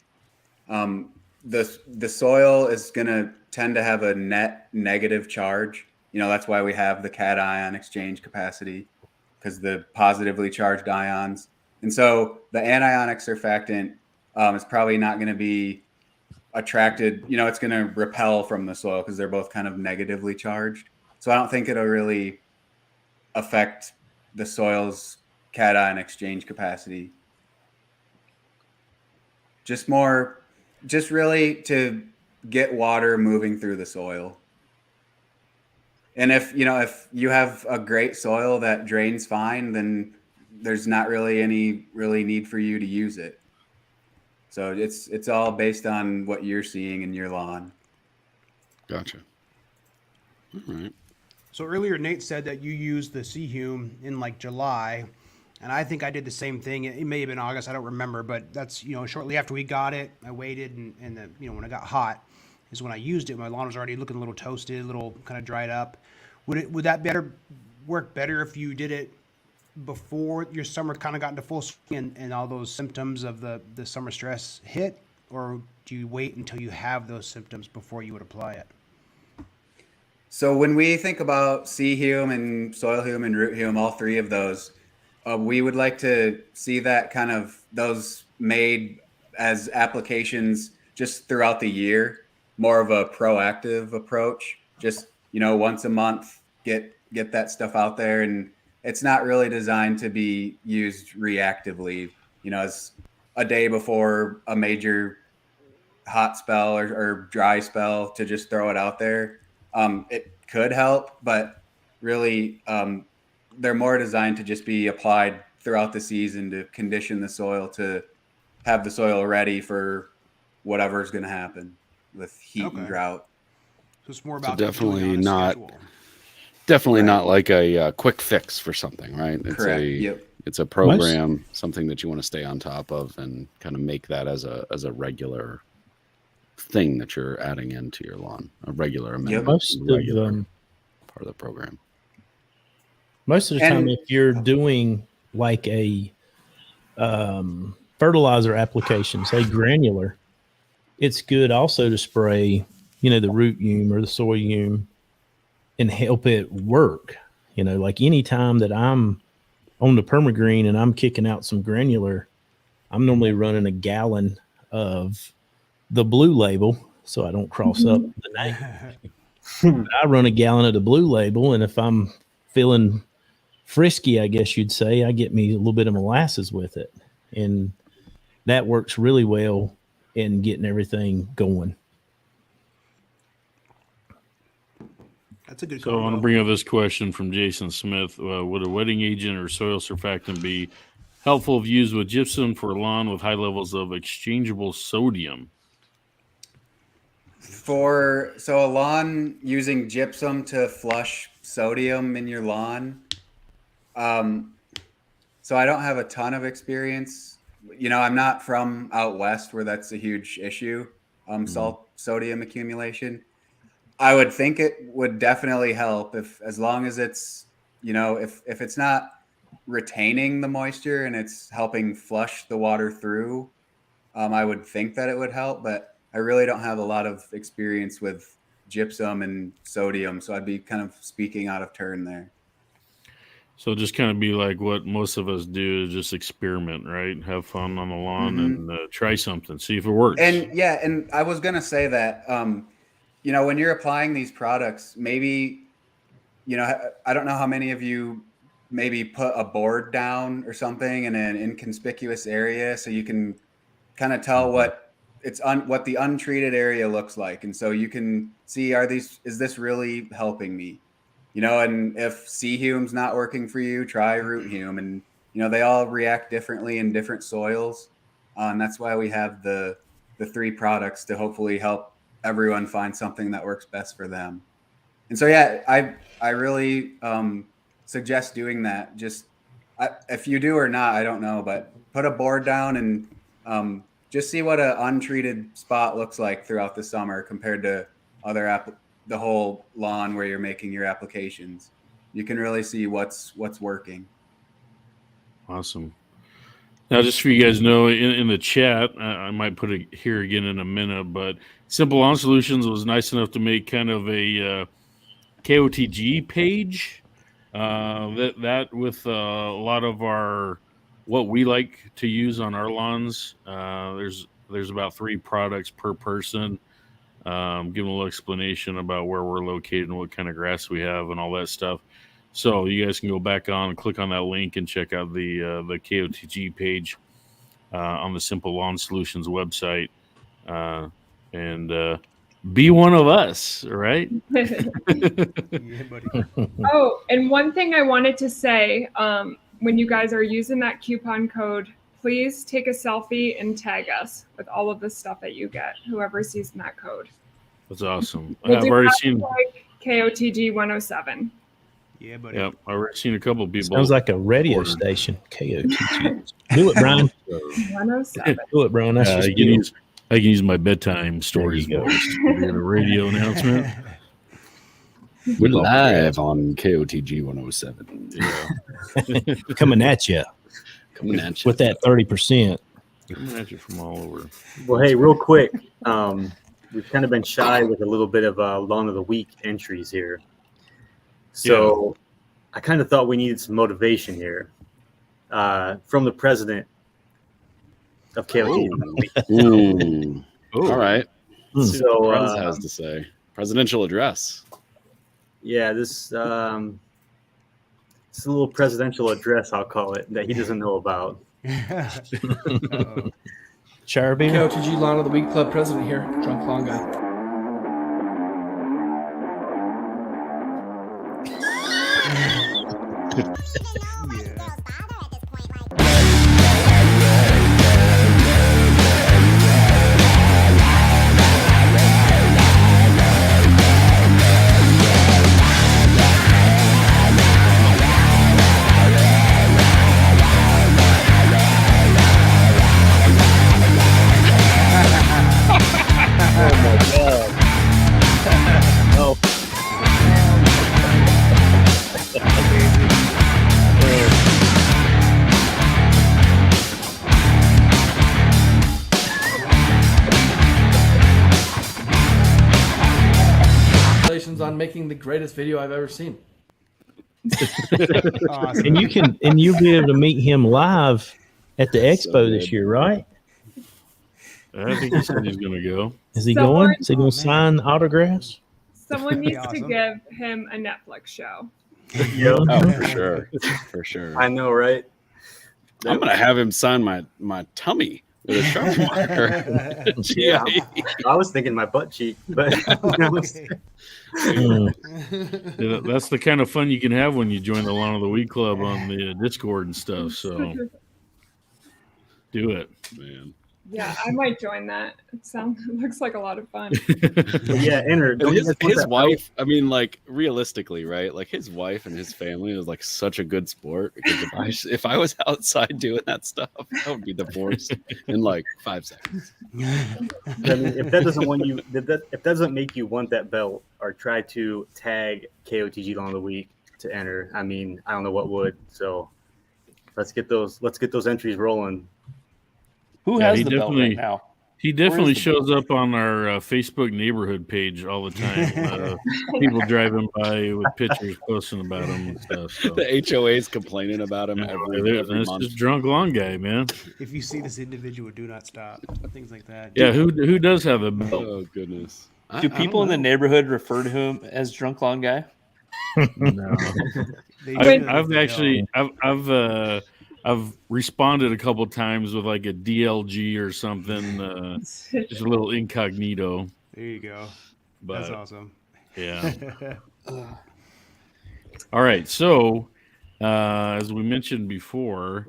the soil is going to tend to have a net negative charge. That's why we have the cation exchange capacity, because the positively charged ions. And so the anionic surfactant is probably not going to be attracted, it's going to repel from the soil because they're both kind of negatively charged. So I don't think it'll really affect the soil's cation exchange capacity. Just really to get water moving through the soil. And if you have a great soil that drains fine, then there's not really any need for you to use it. So it's all based on what you're seeing in your lawn. Gotcha. All right. So earlier Nate said that you used the C-Hume in like July, and I think I did the same thing. It may have been August, I don't remember, but that's shortly after we got it, I waited, and when it got hot is when I used it. My lawn was already looking a little toasted, a little kind of dried up. Would that work better if you did it before your summer kind of got into full swing and all those symptoms of the summer stress hit, or do you wait until you have those symptoms before you would apply it? So when we think about C-Hume and soil hume and root hume, all three of those, we would like to see that kind of those made as applications just throughout the year, more of a proactive approach. Just once a month, get that stuff out there, and it's not really designed to be used reactively, as a day before a major hot spell or dry spell to just throw it out there. It could help, but really they're more designed to just be applied throughout the season to condition the soil, to have the soil ready for whatever's going to happen with heat and drought. So it's more about definitely not like a quick fix for something, right? It's correct. It's a program, something that you want to stay on top of and kind of make that as a regular thing that you're adding into your lawn, a regular amendment, Most regular of part of the program. Most of the time, if you're doing like a fertilizer application, say granular, it's good also to spray, the root hume or the soil hume and help it work. Like any time that I'm on the permagreen and I'm kicking out some granular, I'm normally running a gallon of the blue label so I don't cross up the name. I run a gallon of the blue label, and if I'm feeling frisky, I guess you'd say, I get me a little bit of molasses with it, and that works really well in getting everything going. That's a good So I want to combo. bring up this question from Jason Smith. Would a wetting agent or soil surfactant be helpful if used with gypsum for a lawn with high levels of exchangeable sodium? So a lawn using gypsum to flush sodium in your lawn. So I don't have a ton of experience. I'm not from out west where that's a huge issue. Sodium accumulation. I would think it would definitely help as long as it's, if it's not retaining the moisture and it's helping flush the water through. I would think that it would help, but I really don't have a lot of experience with gypsum and sodium, so I'd be kind of speaking out of turn there. So just kind of be like what most of us do, is just experiment, right? Have fun on the lawn and try something, see if it works. And I was going to say that, when you're applying these products, maybe, I don't know how many of you maybe put a board down or something in an inconspicuous area so you can kind of tell what the untreated area looks like. And so you can see, is this really helping me? And if C hume's not working for you, try root hume. And, they all react differently in different soils. And that's why we have the 3 products to hopefully help everyone find something that works best for them. And so, yeah, I really suggest doing that. Just if you do or not, I don't know, but put a board down and just see what an untreated spot looks like throughout the summer compared to the whole lawn where you're making your applications. You can really see what's working. Awesome. Now, just for you guys to know, in the chat, I might put it here again in a minute, but Simple Lawn Solutions was nice enough to make kind of a KOTG page that with a lot of what we like to use on our lawns. There's about 3 products per person. Give them a little explanation about where we're located and what kind of grass we have and all that stuff. So you guys can go back on and click on that link and check out the KOTG page on the Simple Lawn Solutions website and be one of us, right? Yeah, buddy. Oh, and one thing I wanted to say, when you guys are using that coupon code, please take a selfie and tag us with all of the stuff that you get, whoever's using that code. That's awesome. We'll I've do already that seen like KOTG 107. Yeah, buddy. Yep, I've already seen a couple of people. Sounds like a radio station. KOTG. Do it, Brian. 107. Do it, Brian. That's just I can use my bedtime stories There you go. voice to do a radio announcement. We're live on KOTG 107. Yeah. coming at you Coming at you. with that 30%. Coming at you from all over. Well, hey, real quick, we've kind of been shy with a little bit of lawn of the week entries here. So I kind of thought we needed some motivation here from the president of KOTG. Ooh. Oh. All right. Let's see So, what Prez has to say. Presidential address. Yeah, this it's a little presidential address, I'll call it, that he doesn't know about. Uh-oh. Shire beer? KOTG Lawn of the Week Club president here, Drunk Lawn Guy. Yeah. Oh. Congratulations on making the greatest video I've ever seen. Awesome. And you'll be able to meet him live at the expo So this good. year, right? I think he said he's going to go. Is he Someone- going? Is he going to sign autographs? Someone needs Awesome. to give him a Netflix show. Yep. Oh, for sure. For sure. I know, right? I'm going to have him sign my tummy with a Sharpie marker. Yeah, I was thinking my butt cheek, but Okay. Yeah, that's the kind of fun you can have when you join the Lawn of the Week Club on the Discord and stuff. So do it. Man. Yeah, I might join that. It looks like a lot of fun. But yeah, enter. Don't you His, guys want his that wife, I mean, like realistically, right? Like his wife and his family was like such a good sport because if I was outside doing that stuff, I would be divorced in like 5 seconds. I mean, if that doesn't want you, if that doesn't make you want that belt, or try to tag KOTG Lawn of the Week to enter, I mean, I don't know what would. So let's get those entries rolling. Who Yeah, has he the belt definitely- right now? He definitely the shows up on our Facebook neighborhood page all the time. People driving by with pictures posting about him and stuff. So. The HOA's complaining about him every That's month. just drunk lawn guy, man. If you see this individual, do not stop. Things like that. Yeah, who does have a belt? Oh goodness. Do people in the neighborhood refer to him as drunk lawn guy? No. They do, I've they actually I've responded a couple times with like a DLG or something, just a little incognito. There you go. But That's awesome. yeah. All right. So as we mentioned before,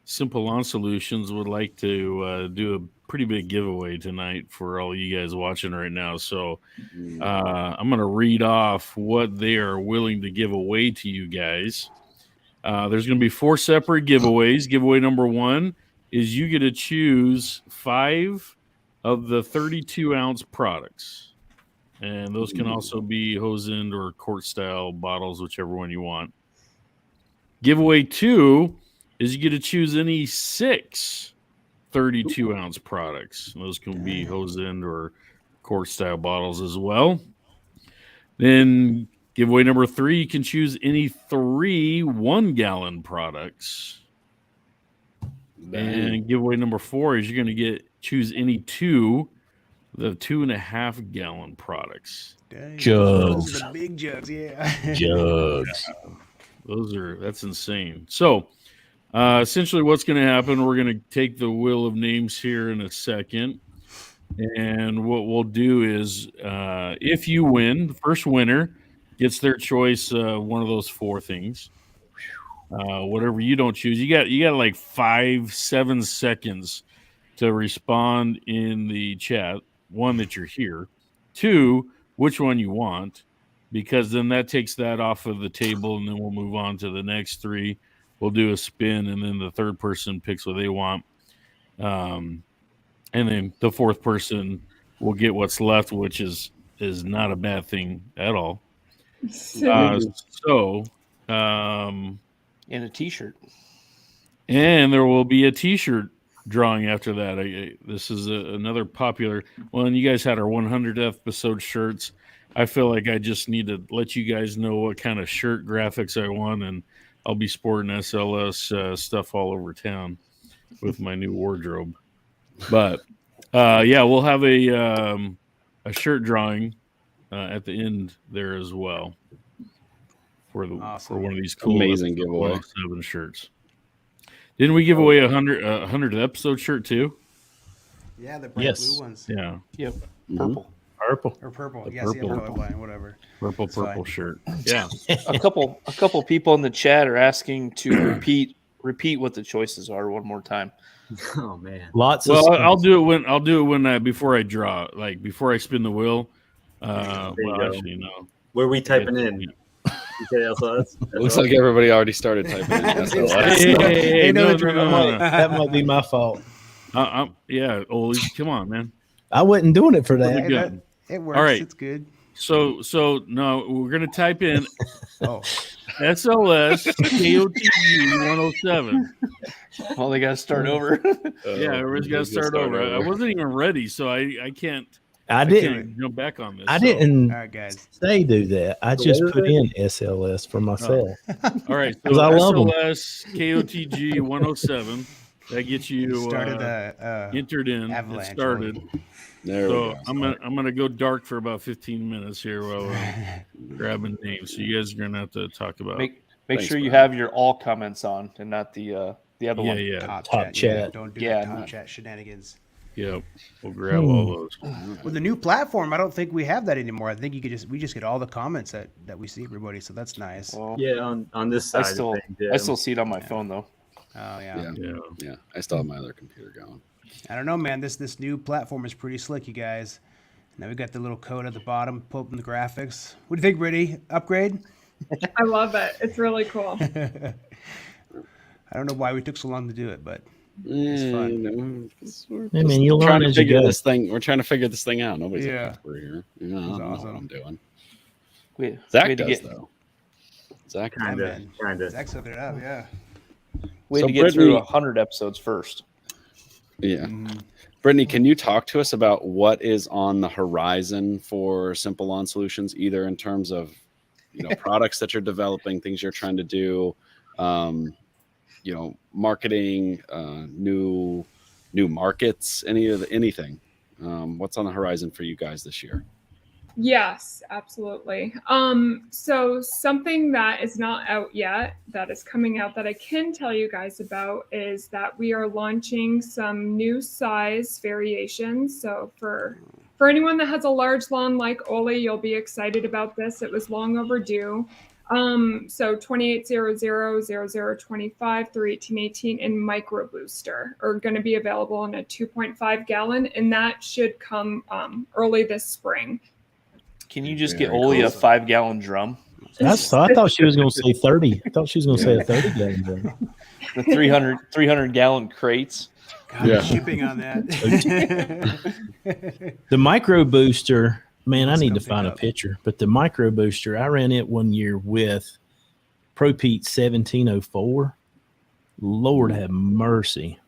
Simple Lawn Solutions would like to do a pretty big giveaway tonight for all you guys watching right now. So I'm going to read off what they are willing to give away to you guys. There's going to be 4 separate giveaways. Giveaway number 1 is you get to choose 5 of the 32-ounce products. And those can also be hose end or quart style bottles, whichever one you want. Giveaway 2 is you get to choose any 6 32-ounce products. And those can be hose end or quart style bottles as well. Then giveaway number 3, you can choose any 3 1-gallon products. And giveaway number 4 is you're going to choose any 2 the 2.5-gallon products. Dang. Jugs. Those are the big jugs, yeah. Jugs. That's insane. So essentially what's going to happen, we're going to take the wheel of names here in a second. And what we'll do is if you win, the first winner gets their choice one of those 4 things. Whatever you don't choose, you got like 5-7 seconds to respond in the chat. 1, that you're here. 2, which one you want, because then that takes that off of the table, and then we'll move on to the next 3. We'll do a spin, and then the third person picks what they want. And then the 4th person will get what's left, which is not a bad thing at all. In a t-shirt. And there will be a t-shirt drawing after that. This is another popular one. You guys had our 100th episode shirts. I feel like I just need to let you guys know what kind of shirt graphics I want, and I'll be sporting SLS stuff all over town with my new wardrobe. But yeah, we'll have a shirt drawing at the end there as well for Awesome. one of these cool Amazing giveaway. 7 shirts. Didn't we give away a 100th episode shirt too? Yeah, the bright Yes. blue ones. Yeah, Yep. Mhm. Purple. Purple. Or purple. The Yeah, see, I'm purple. colorblind, whatever. purple That's fine. shirt. Yeah. A couple people in the chat are asking to repeat what the choices are one more time. Oh man. Lots Well, of I'll do it when before I draw, like before I spin the wheel. There you Well, go. actually, no. Where are we typing in? You say SLS? Looks like everybody already started typing in SLS. Hey, no, that might be my fault. Yeah, Olee, come on, man. I wasn't doing it for For the that. gun. It works. All right. It's good. So no, we're gonna type in Oh, SLS KOTG 107. Well, they got to start over. Yeah, everybody's got to start over. I wasn't even ready, so I can't. I didn't. Can't jump back on this. I so. didn't all right, guys. say do that. I just put in SLS for myself. All right, so 'Cause I love 'em. SLS KOTG 107. That gets you Started entered in. avalanche It started. There we So go. I'm gonna go dark for about 15 minutes here while I'm grabbing names. So you guys are gonna have to talk about. Make Thanks, sure you Brian. have your all comments on and not the other one. Yeah. top Top chat. chat. Yeah, don't do Yeah, the top no. chat shenanigans. Yeah, we'll grab all those. With the new platform, I don't think we have that anymore. I think we just get all the comments that we see everybody. So that's nice. Well, Yeah, on this I side still of things, yeah. I still see it on my phone though. Oh yeah. Yeah. I still have my other computer going. I don't know, man. This new platform is pretty slick, you guys. Now we got the little code at the bottom, pull up the graphics. What do you think, Brittany? Upgrade? I love it. It's really cool. I don't know why we took so long to do it, but it's fun. I mean, you'll We're trying learn to as you figure go. this thing. We're trying to figure this thing out. Nobody's Yeah. an expert here. I don't know awesome. what I'm doing. We Zach had to does get though. Zach, kind of. Zach's hooking it up, yeah. we So had to get through Brittany- 100 episodes first. yeah. Mm-hmm. Brittany, can you talk to us about what is on the horizon for Simple Lawn Solutions, either in terms of products that you're developing, things you're trying to do, marketing, new markets, anything? What's on the horizon for you guys this year? Yes, absolutely. So something that is not out yet that is coming out that I can tell you guys about is that we are launching some new size variations. So for anyone that has a large lawn like Olee, you'll be excited about this. It was long overdue. So 2800, 0025 through 1818 and Micro Booster are going to be available in a 2.5 gallon, and that should come early this spring. Can you just Very get Olee a cool. 5-gallon drum? I thought she was going to say 30. I thought she was going to say a 30 gallon drum. The 300 gallon crates. God, Yeah. shipping on that. The Micro Booster, man, I Let's need come to pick find a up. picture. But the Micro Booster, I ran it one year with ProPete 1704. Lord have mercy.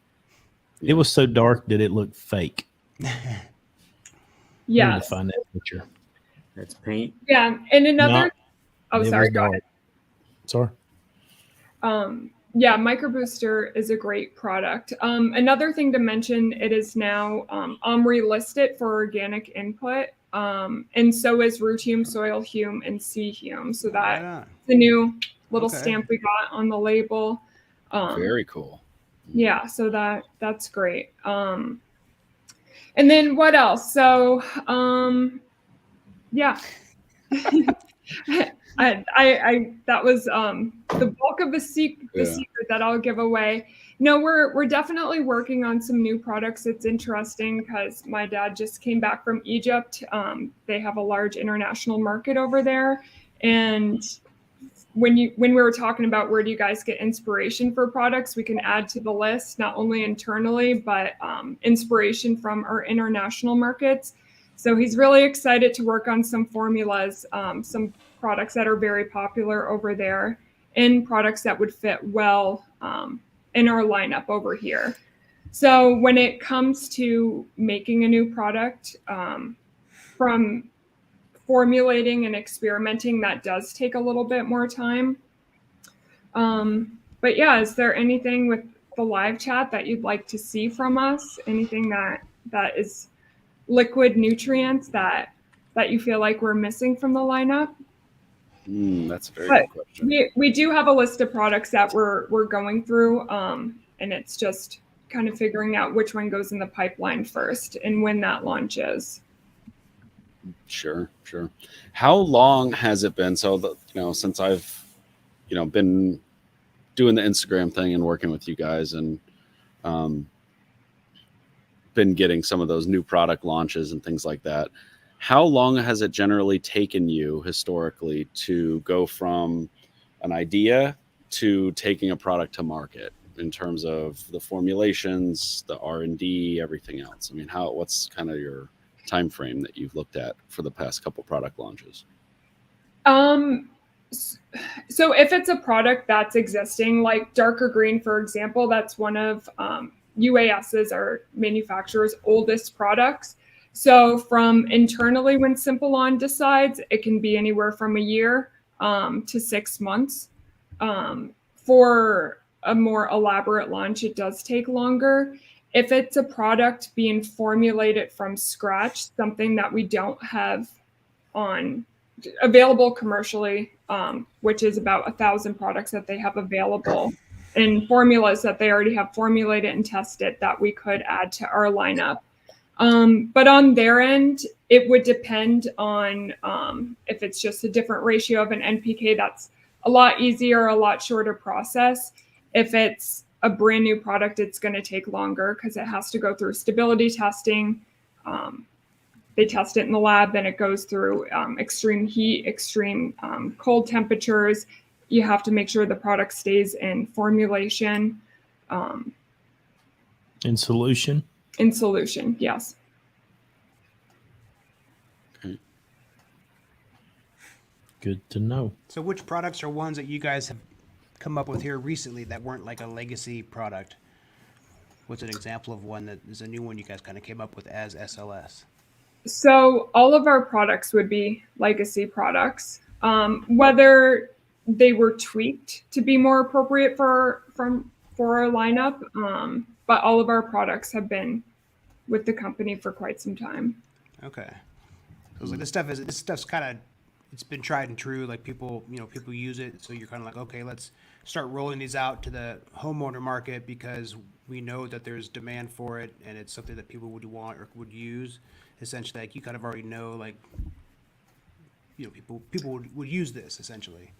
It was so dark that it looked fake. I need to Yes. find that picture. That's paint. Yeah. And another, It was sorry, go dark. ahead. Sorry. Yeah, Micro Booster is a great product. Another thing to mention, it is now OMRI listed for organic input, and so is root hume, soil hume, and sea hume. So Right that's on. the new little Okay. stamp we got on the label. Very cool. Yeah, so that's great. And then what else? So yeah. I that was the bulk of the secret that I'll give away. No, we're definitely working on some new products. It's interesting because my dad just came back from Egypt. They have a large international market over there, and when we were talking about where do you guys get inspiration for products, we can add to the list not only internally but inspiration from our international markets. So he's really excited to work on some formulas, some products that are very popular over there, and products that would fit well in our lineup over here. So when it comes to making a new product, from formulating and experimenting, that does take a little bit more time. But yeah, is there anything with the live chat that you'd like to see from us? Anything that is liquid nutrients that you feel like we're missing from the lineup? That's a very good question. We do have a list of products that we're going through, and it's just kind of figuring out which one goes in the pipeline first and when that launches. Sure. How long has it been? So, since I've, been doing the Instagram thing and working with you guys, and been getting some of those new product launches and things like that. How long has it generally taken you historically to go from an idea to taking a product to market in terms of the formulations, the R&D, everything else? I mean, what's kind of your time frame that you've looked at for the past couple product launches? So if it's a product that's existing, like darker green, for example, that's one of UAS's, our manufacturer's oldest products. So from internally, when Simple Lawn decides, it can be anywhere from a year to 6 months. For a more elaborate launch, it does take longer. If it's a product being formulated from scratch, something that we don't have on available commercially, which is about 1,000 products that they have available, and formulas that they already have formulated and tested that we could add to our lineup. But on their end, it would depend on if it's just a different ratio of an NPK, that's a lot easier, a lot shorter process. If it's a brand new product, it's going to take longer because it has to go through stability testing. They test it in the lab, then it goes through extreme heat, extreme cold temperatures. You have to make sure the product stays in formulation. In solution? In solution, yes. Okay. Good to know. So which products are ones that you guys have come up with here recently that weren't like a legacy product? What's an example of one that is a new one you guys kind of came up with as SLS? So all of our products would be legacy products, whether they were tweaked to be more appropriate for our lineup. But all of our products have been with the company for quite some time. Okay. So like this stuff's kind of, it's been tried and true. Like people use it. So you're kind of like, okay, let's start rolling these out to the homeowner market because we know that there's demand for it and it's something that people would want or would use. Essentially, like you kind of already know, like, people would use this essentially.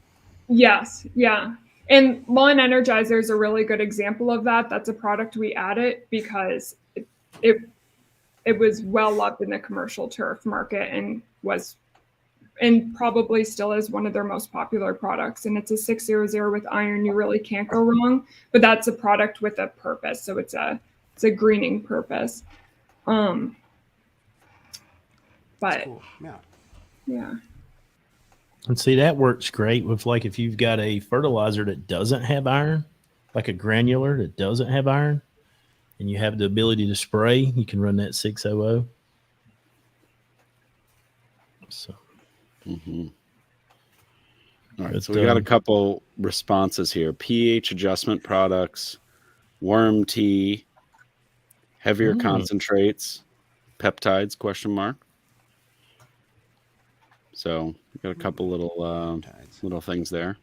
Yes, yeah. And Lawn Energizer is a really good example of that. That's a product we added because it was well loved in the commercial turf market and probably still is one of their most popular products. And it's a 600 with iron. You really can't go wrong. But that's a product with a purpose. So it's a greening purpose. But cool. Yeah. And see, that works great with like if you've got a fertilizer that doesn't have iron, like a granular that doesn't have iron, and you have the ability to spray, you can run that 600. So, All right, so we got a couple responses here. pH adjustment products, worm tea, heavier concentrates, peptides, question mark. So we got a couple little things there.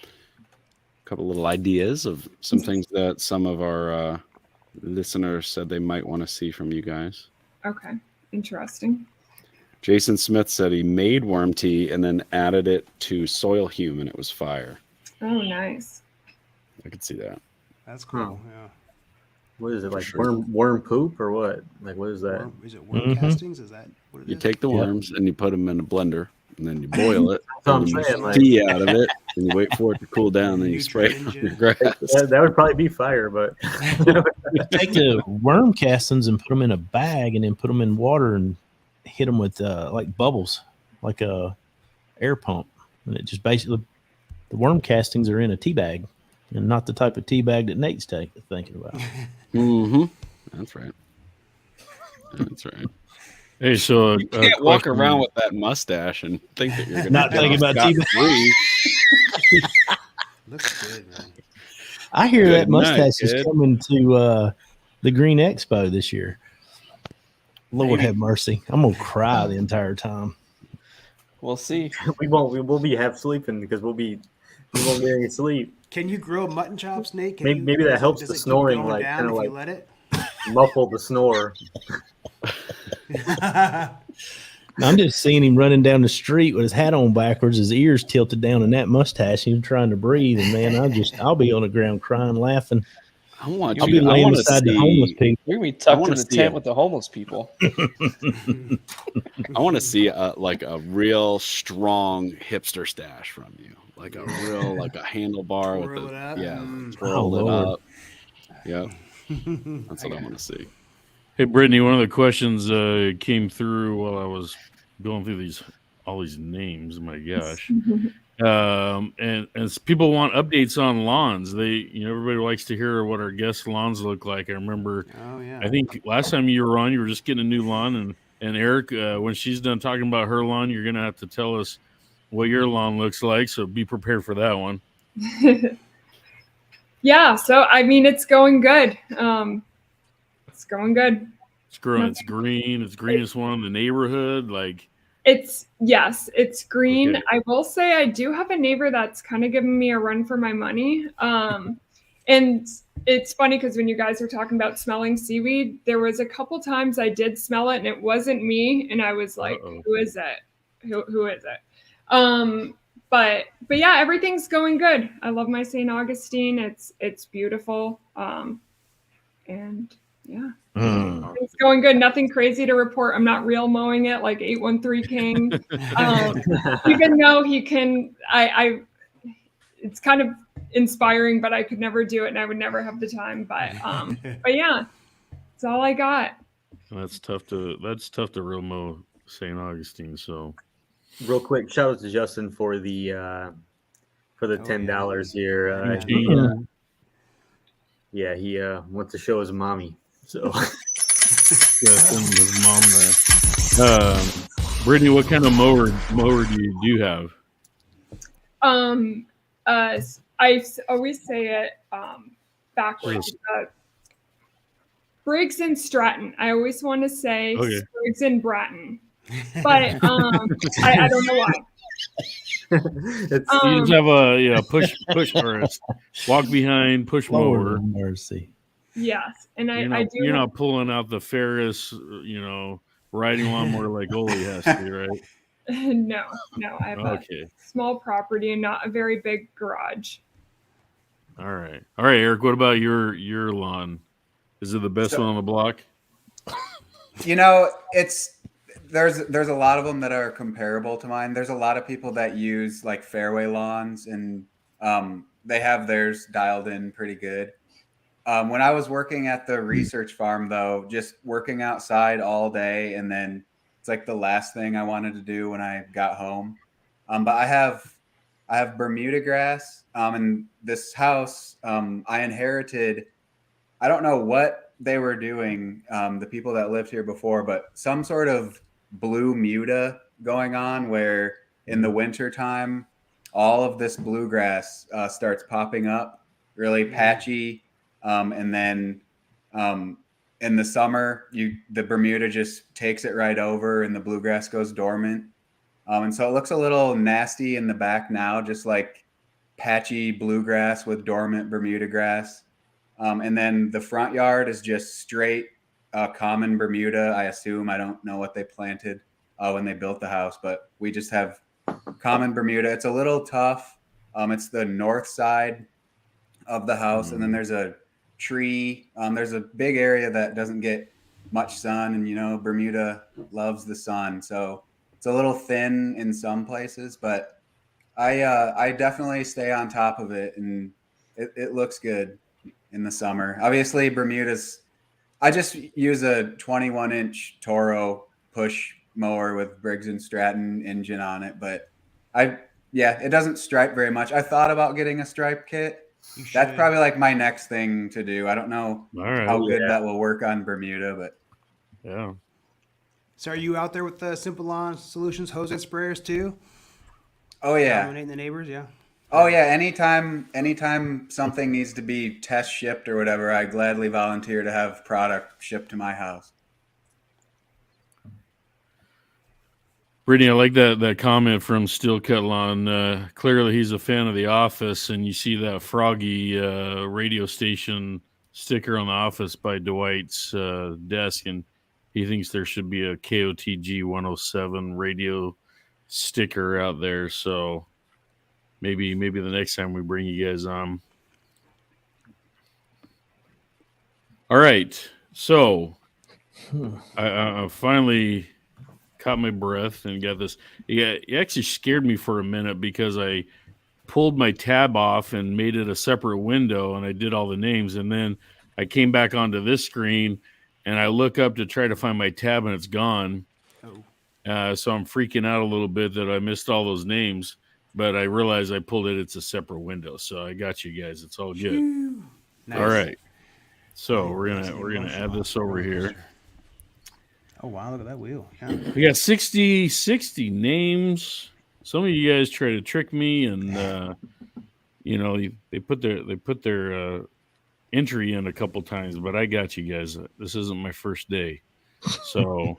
A couple little ideas of some things that some of our listeners said they might want to see from you guys. Okay. Interesting. Jason Smith said he made worm tea and then added it to soil hume and it was fire. Oh, nice. I could see that. That's cool. Yeah. What is it, like worm poop or what? Like, what is that? Is it worm castings? Is that what it is? You take the worms and you put them in a blender and then you boil it. I'm and saying, you like, tea out of it and you wait for it to cool down and then you spray it on your grass. that would probably be fire, but take the worm castings and put them in a bag and then put them in water and hit them with like bubbles, like a air pump, and it just basically the worm castings are in a tea bag, and not the type of tea bag that Nate's thinking about. That's right. That's right. Hey, so you can't walk around with that mustache and think that you're gonna not thinking about tea bag. Looks good, man. I hear Good that mustache night, is kid. coming to the Green Expo this year. Lord have mercy. I'm going to cry the entire time. We'll see. we will be half sleeping because we won't get any sleep. Can you grill mutton chops, Nate? Maybe that helps does the it keep snoring, going like down kind of if like you let it? muffle the snore. I'm just seeing him running down the street with his hat on backwards, his ears tilted down, and that mustache. He's trying to breathe, and man, I'll be on the ground crying, laughing. I'll be laying beside the homeless people. You're gonna be tucked in the tent with the homeless people. I want to see like a real strong hipster stash from you, like a real like a handlebar Twirl with it up. twirl it Lord. up. Yeah, that's what I want to see. Hey, Brittany, one of the questions came through while I was going through all these names. My gosh. And people want updates on lawns. Everybody likes to hear what our guest lawns look like. I remember, Oh yeah. I think last time you were on, you were just getting a new lawn, and Eric, when she's done talking about her lawn, you're gonna have to tell us what your lawn looks like. So be prepared for that one. Yeah. So I mean, it's going good. It's going good. It's growing. It's green. It's greenest one in the neighborhood. Like. It's green. Okay. I will say I do have a neighbor that's kind of giving me a run for my money. And it's funny because when you guys were talking about smelling seaweed, there was a couple times I did smell it and it wasn't me. And I was like, Who is it? Who is it? But yeah, everything's going good. I love my St. Augustine. It's beautiful. And yeah. It's going good. Nothing crazy to report. I'm not real mowing it like 813 King. Even though he can, it's kind of inspiring, but I could never do it and I would never have the time. But yeah, that's all I got. That's tough to real mow St. Augustine. So real quick, shout out to Justin for the $10 here. He went to show his mommy. So his mom there. Brittany, what kind of mower do you have? I always say it backwards. Briggs and Stratton. I always want to say Briggs and Bratton, but I don't know why. You just have a push or walk behind push mower. Mercy. Yes, and you're not pulling out the Ferris, riding lawnmower like Olee has to, right? No, I have a small property and not a very big garage. All right, Eric. What about your lawn? Is it the best one on the block? There's a lot of them that are comparable to mine. There's a lot of people that use like fairway lawns, and they have theirs dialed in pretty good. When I was working at the research farm, though, just working outside all day, and then it's like the last thing I wanted to do when I got home. But I have Bermuda grass, and this house I inherited. I don't know what they were doing, the people that lived here before, but some sort of blue muta going on where in the winter time, all of this bluegrass starts popping up, really patchy. And then in the summer, the Bermuda just takes it right over and the bluegrass goes dormant. And so it looks a little nasty in the back now, just like patchy bluegrass with dormant Bermuda grass. And then the front yard is just straight common Bermuda, I assume. I don't know what they planted when they built the house, but we just have common Bermuda. It's a little tough. It's the north side of the house, and then there's a tree. There's a big area that doesn't get much sun, and Bermuda loves the sun, so it's a little thin in some places, but I definitely stay on top of it, and it looks good in the summer. Obviously, Bermuda's. I just use a 21-inch Toro push mower with Briggs & Stratton engine on it, but it doesn't stripe very much. I thought about getting a stripe kit. That's probably like my next thing to do. I don't know how good that will work on Bermuda, but yeah. So are you out there with the Simple Lawn Solutions hose and sprayers too? Oh yeah. Dominating the neighbors, yeah. Oh yeah. Anytime something needs to be test shipped or whatever, I gladly volunteer to have product shipped to my house. Brittany, I like that comment from Steel Cut Lawn. Clearly, he's a fan of The Office, and you see that Froggy radio station sticker on The Office by Dwight's desk, and he thinks there should be a KOTG 107 radio sticker out there. So maybe the next time we bring you guys on. All right, so I finally caught my breath and got this. Yeah, it actually scared me for a minute because I pulled my tab off and made it a separate window, and I did all the names, and then I came back onto this screen and I look up to try to find my tab, and it's gone. Oh. So I'm freaking out a little bit that I missed all those names, but I realize I pulled it. It's a separate window, so I got you guys. It's all good. Nice. All right. So Oh, we're that's gonna an add this over here. Oh wow, look at that wheel. Yeah. We got 60 names. Some of you guys try to trick me, and you know, they put their entry in a couple times, but I got you guys. This isn't my first day, so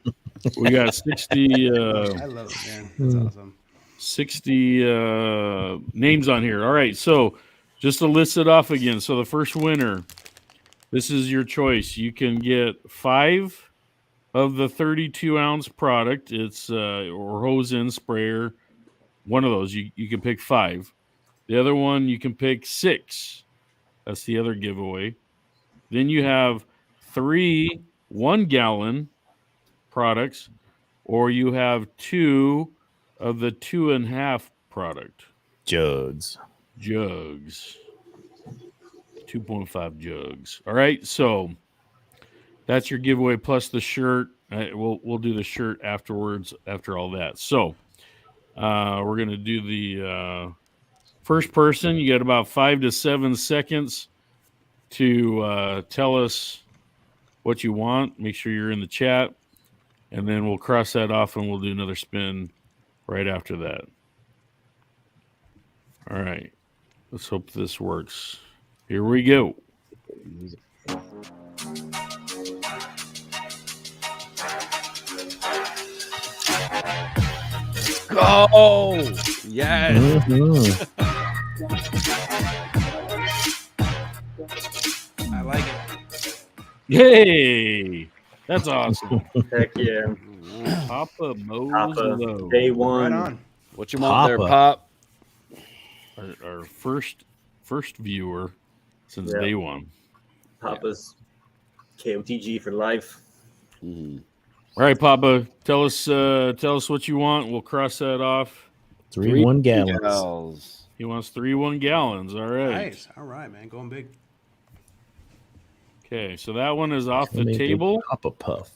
we got 60. I love it, man. That's awesome. 60 names on here. All right, so just to list it off again. So the first winner. This is your choice. You can get 5 of the 32-ounce product. It's or hose in sprayer. One of those. You can pick 5. The other one you can pick 6. That's the other giveaway. Then you have 3 1-gallon products, or you have 2 of the 2.5 product Jugs. 2.5 jugs. All right, so that's your giveaway plus the shirt. We'll do the shirt afterwards after all that. So we're gonna do the first person. You got about 5 to 7 seconds to tell us what you want. Make sure you're in the chat, and then we'll cross that off and we'll do another spin right after that. All right, let's hope this works. Here we go. Oh, yes. I like it. Yay! That's awesome. Heck yeah. Papa mows Papa, low. day Right one. on. What you want there, Papa. Pop? Our first viewer since Yeah. day one. Papa's KOTG for life. Mm. All right, Papa, tell us what you want. We'll cross that off. 3 1-gallons. Gals. He wants 3 1-gallons. All right. Nice. All right, man. Going big. Okay, so that one is off the Make a table. Papa Puff.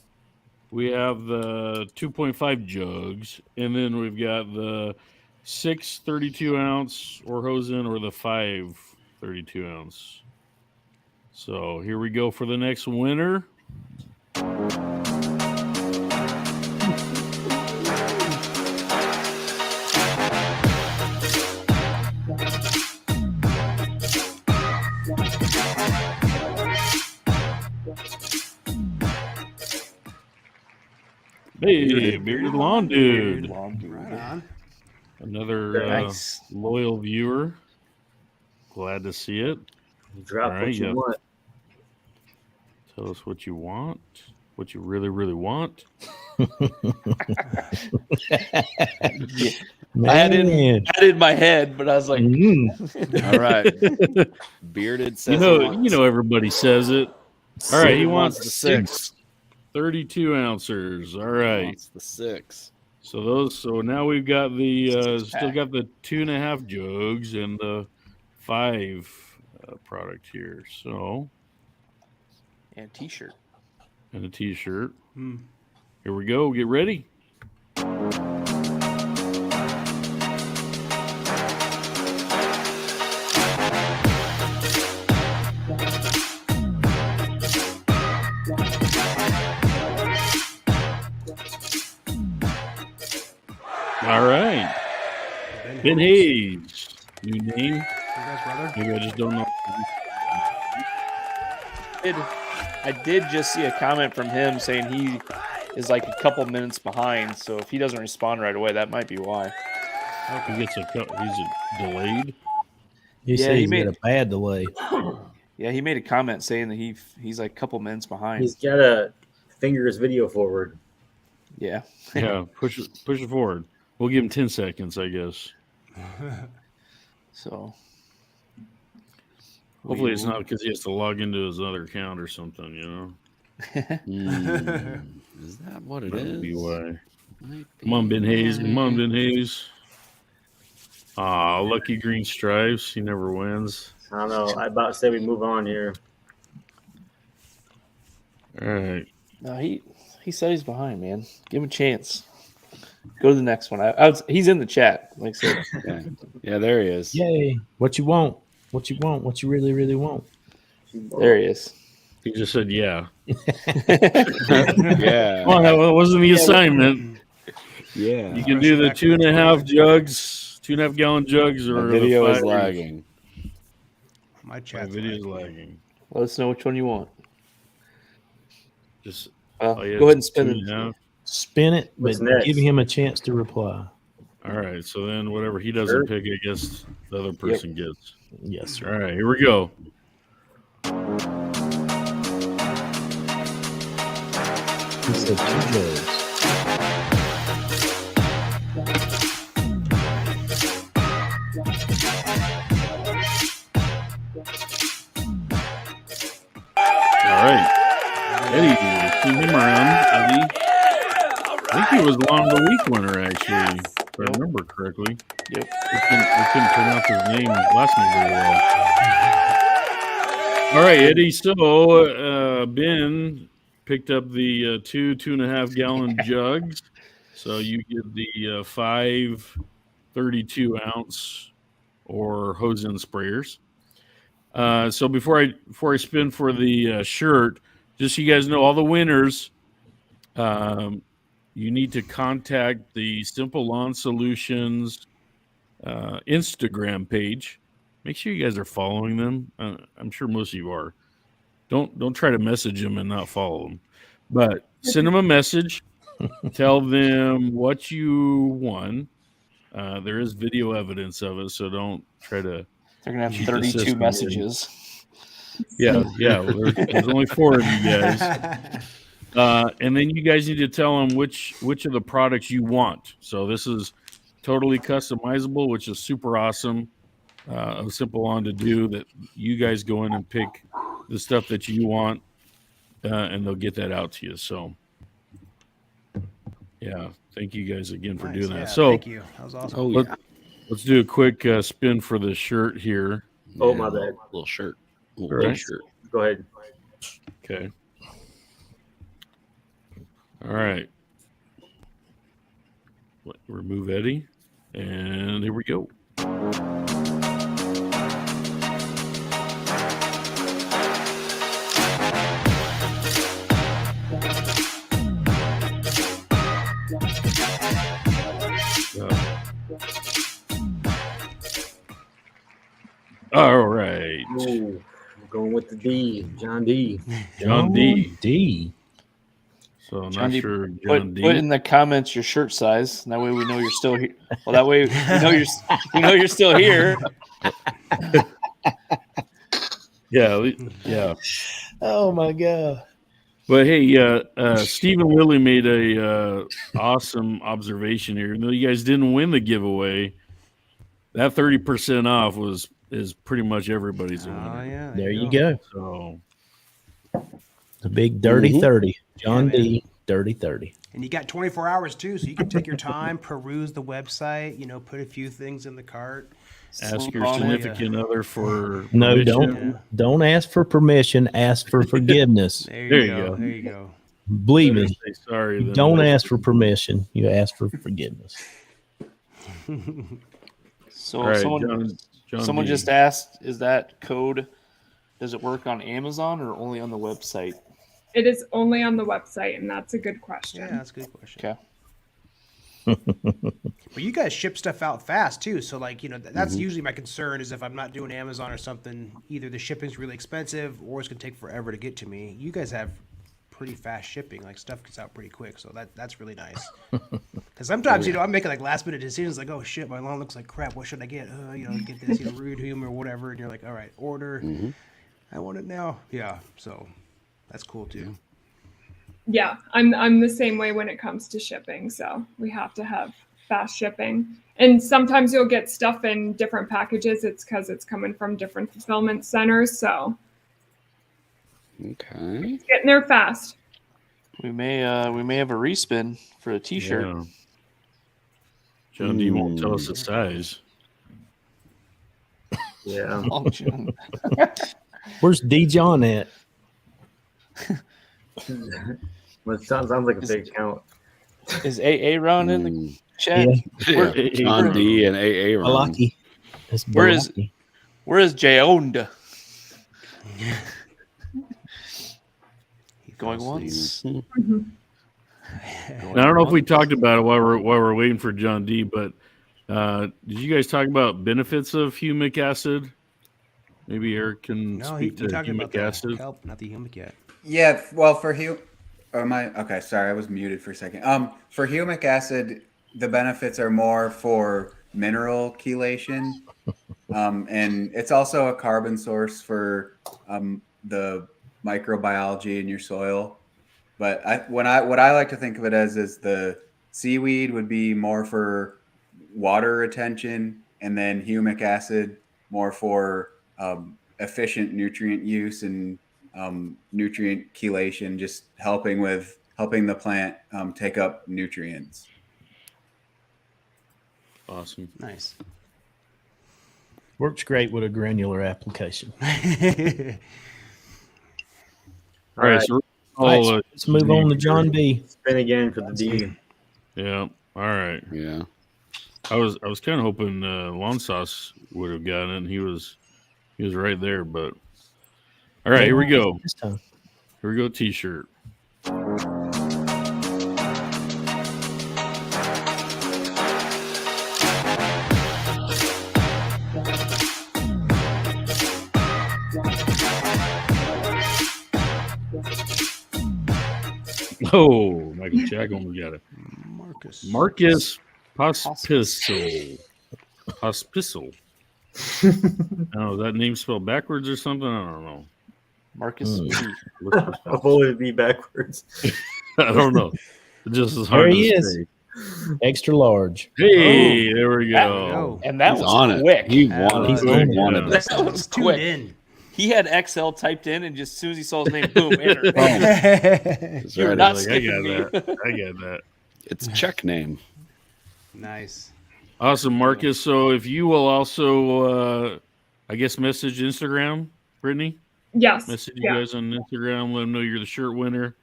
We have the 2.5 jugs, and then we've got the 6 32-ounce or hose in, or the 5 32-ounce. So here we go for the next winner. Hey, Bearded Lawn Dude. Right on. Another Nice. loyal viewer. Glad to see it. Drop All what right, you yeah. want. Tell us what you want. What you really, really want. I had it Man. in my head, but I was like, All right. Bearded says You know everybody says it. All right, he wants the the 6. 6 32 ounces. All right. Wants the 6. So now we've got the Six still pack. got the 2.5 jugs and the 5 product here. So and t-shirt. and a t-shirt. Hmm. Here we go. Get ready. All right. Ben Hayes. New name. Congrats, brother. Maybe I just don't know. I did just see a comment from him saying he is like a couple minutes behind. So if he doesn't respond right away, that might be why. He gets he's delayed. He Yeah, said he he's made- got a bad delay. Yeah, he made a comment saying that he's like a couple minutes behind. He's got to finger his video forward. Yeah. Yeah, push it forward. We'll give him 10 seconds, I guess. So Hopefully it's not because he has to log into his other account or something, you know? Is that what it That would is? be why. Might Come on, Ben Hayes. be. Come on, Ben Hayes. Lucky Green Stripes. He never wins. I don't know. I about to say we move on here. All right. No, he said he's behind, man. Give him a chance. Go to the next one. He's in the chat, like I said. Yeah, there he is. Yay! What you want? What you want? What you really, really want? There he is. He just said, "Yeah." Yeah. Well, that wasn't the assignment. Yeah. You can do the 2.5 gallon jugs, The or video the is 5 lagging. My My chat's video is lagging. lagging. Let us know which one you want. Just Go ahead and spin it. 2.5. Spin it, but What's next? give him a chance to reply. All right. So then, whatever he doesn't pick, I guess the other person gets. Yes, sir. All right. Here we go. He said 2 jugs. All right. Eddie, seen him around. Eddie. I think he was Lawn of the Week winner, actually, if I remember correctly. Yep. We couldn't pronounce his name last name very well. All right, Eddie. So Ben picked up the 2.5 gallon jugs. So you get the 5 32 ounce or hose end sprayers. So before I spin for the shirt, just so you guys know, all the winners, you need to contact the Simple Lawn Solutions Instagram page. Make sure you guys are following them. I'm sure most of you are. Don't try to message them and not follow them, but send them a message. Tell them what you won. There is video evidence of it, so don't try to. They're gonna have cheat the 32 system. messages. Yeah. Well, there's only 4 of you guys. And then you guys need to tell them which of the products you want. So this is totally customizable, which is super awesome. Of Simple Lawn to do that. You guys go in and pick the stuff that you want, and they'll get that out to you. So, yeah, thank you guys again for doing that. Yeah, So, thank you. That was awesome. let's do a quick spin for the shirt here. Oh, my bad. Little shirt. All right. Shirt. Go ahead. Okay. All right. Remove Eddie, and here we go. All right. Ooh, we're going with the D, John D. John D. D. So I'm John not D, sure. John Put D. in the comments your shirt size. And that way we know you're still here. Well, that way we know you're still here. Yeah. Oh my God. But hey, Stephen Lilly made a awesome observation here. No, you guys didn't win the giveaway. That 30% off is pretty much everybody's a winner. Oh, yeah. There you go. So The big dirty 30. John Yeah, man. D. Dirty 30. And you got 24 hours too, so you can take your time, peruse the website, put a few things in the cart. ask your on it. significant other for No, permission. don't ask for permission. Ask for forgiveness. There There you you go. go. There you go. Believe Better me. say sorry than Don't ask for permission. You ask for forgiveness. So All right, John someone D. just asked, is that code, does it work on Amazon or only on the website? It is only on the website, and that's a good question. Yeah, that's a good question. Okay. But you guys ship stuff out fast too, so that's usually my concern is if I'm not doing Amazon or something, either the shipping's really expensive or it's gonna take forever to get to me. You guys have pretty fast shipping, like stuff gets out pretty quick, so that's really nice. Because sometimes I'm making last minute decisions, like, oh shit, my lawn looks like crap. What should I get? Get this, root hume or whatever, and you're like, all right, order. I want it now. Yeah, so that's cool too. Yeah, I'm the same way when it comes to shipping. So we have to have fast shipping. And sometimes you'll get stuff in different packages. It's because it's coming from different fulfillment centers. So Okay. it's getting there fast. We may have a respin for a t-shirt. Yeah. John D won't tell us the size. Yeah. Long John. Where's D. John at? It sounds like a big count. Is AA Ron in the chat? Yeah. Yeah. John D and AA Ron. Balaki. It's Where is- Balaki. Where is Jaonda? Going once. Mhm. I don't know if we talked about it while we're waiting for John D, but did you guys talk about benefits of humic acid? Maybe Eric can No, he speak to talked about humic the acid. kelp, not the humic yet. Yeah, well, for okay, sorry, I was muted for a second. For humic acid, the benefits are more for mineral chelation, and it's also a carbon source for the microbiology in your soil. But what I like to think of it as is the seaweed would be more for water retention, and then humic acid more for efficient nutrient use and nutrient chelation, just helping the plant take up nutrients. Awesome. Nice. Works great with a granular application. All right, so All right, so let's move on to John D. Spin again for the D. Yeah. All right. Yeah. I was kind of hoping Lawn Sauce would have gotten it. And he was right there, but all right, here we go. This time. Here we go. T-shirt. Oh, Michael Jack almost got it. Marcus Hospital. Hospital. I don't know, is that name spelled backwards or something? I don't know. Marcus P. I'll always be backwards. I don't know. It just is There hard he to is. say. Extra large. Hey, there we go. go. And that He's was on quick. it. He He's wanted on it. That was Tuned quick. in. He had XL typed in, and just as soon as he saw his name, boom, enter. That's You're right. not Like, skipping me. I got that. It's check name. Nice. Awesome, Marcus. So if you will also, I guess, message Instagram, Brittany. Yes. Message you guys on Instagram. Let them know you're the shirt winner.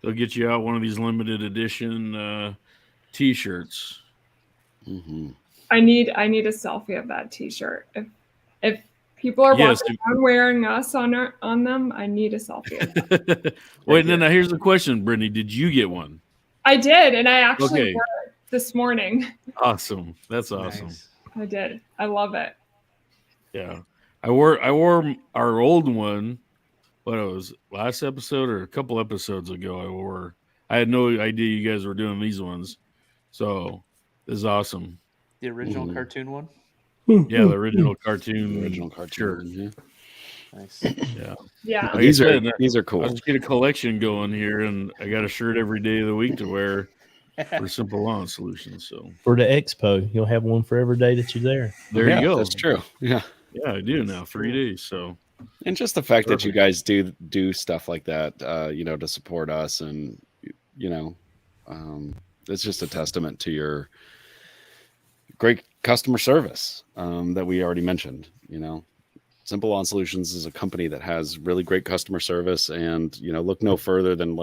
They'll get you out one of these limited edition T-shirts. Mm-hmm. I need a selfie of that T-shirt. If people are walking around wearing us on them, I need a selfie of them. Wait, now here's the question, Brittany. Did you get one? I did, and I actually wore it this morning. Awesome. That's awesome. Nice. I did. I love it. Yeah. I wore our old one, what it was, last episode or a couple episodes ago. I had no idea you guys were doing these ones. So this is awesome. The original cartoon one? Yeah, the original cartoon. Shirt. Yeah. Nice. Yeah. Yeah. These are cool. I'll just get a collection going here, and I got a shirt every day of the week to wear for Simple Lawn Solutions. So For the expo, you'll have one for every day that you're there. there you go. That's true. Yeah. Yeah, I do now. 3 days. So And just the fact that you guys do stuff like that, to support us, and it's just a testament to your great customer service that we already mentioned. Simple Lawn Solutions is a company that has really great customer service, and look no further than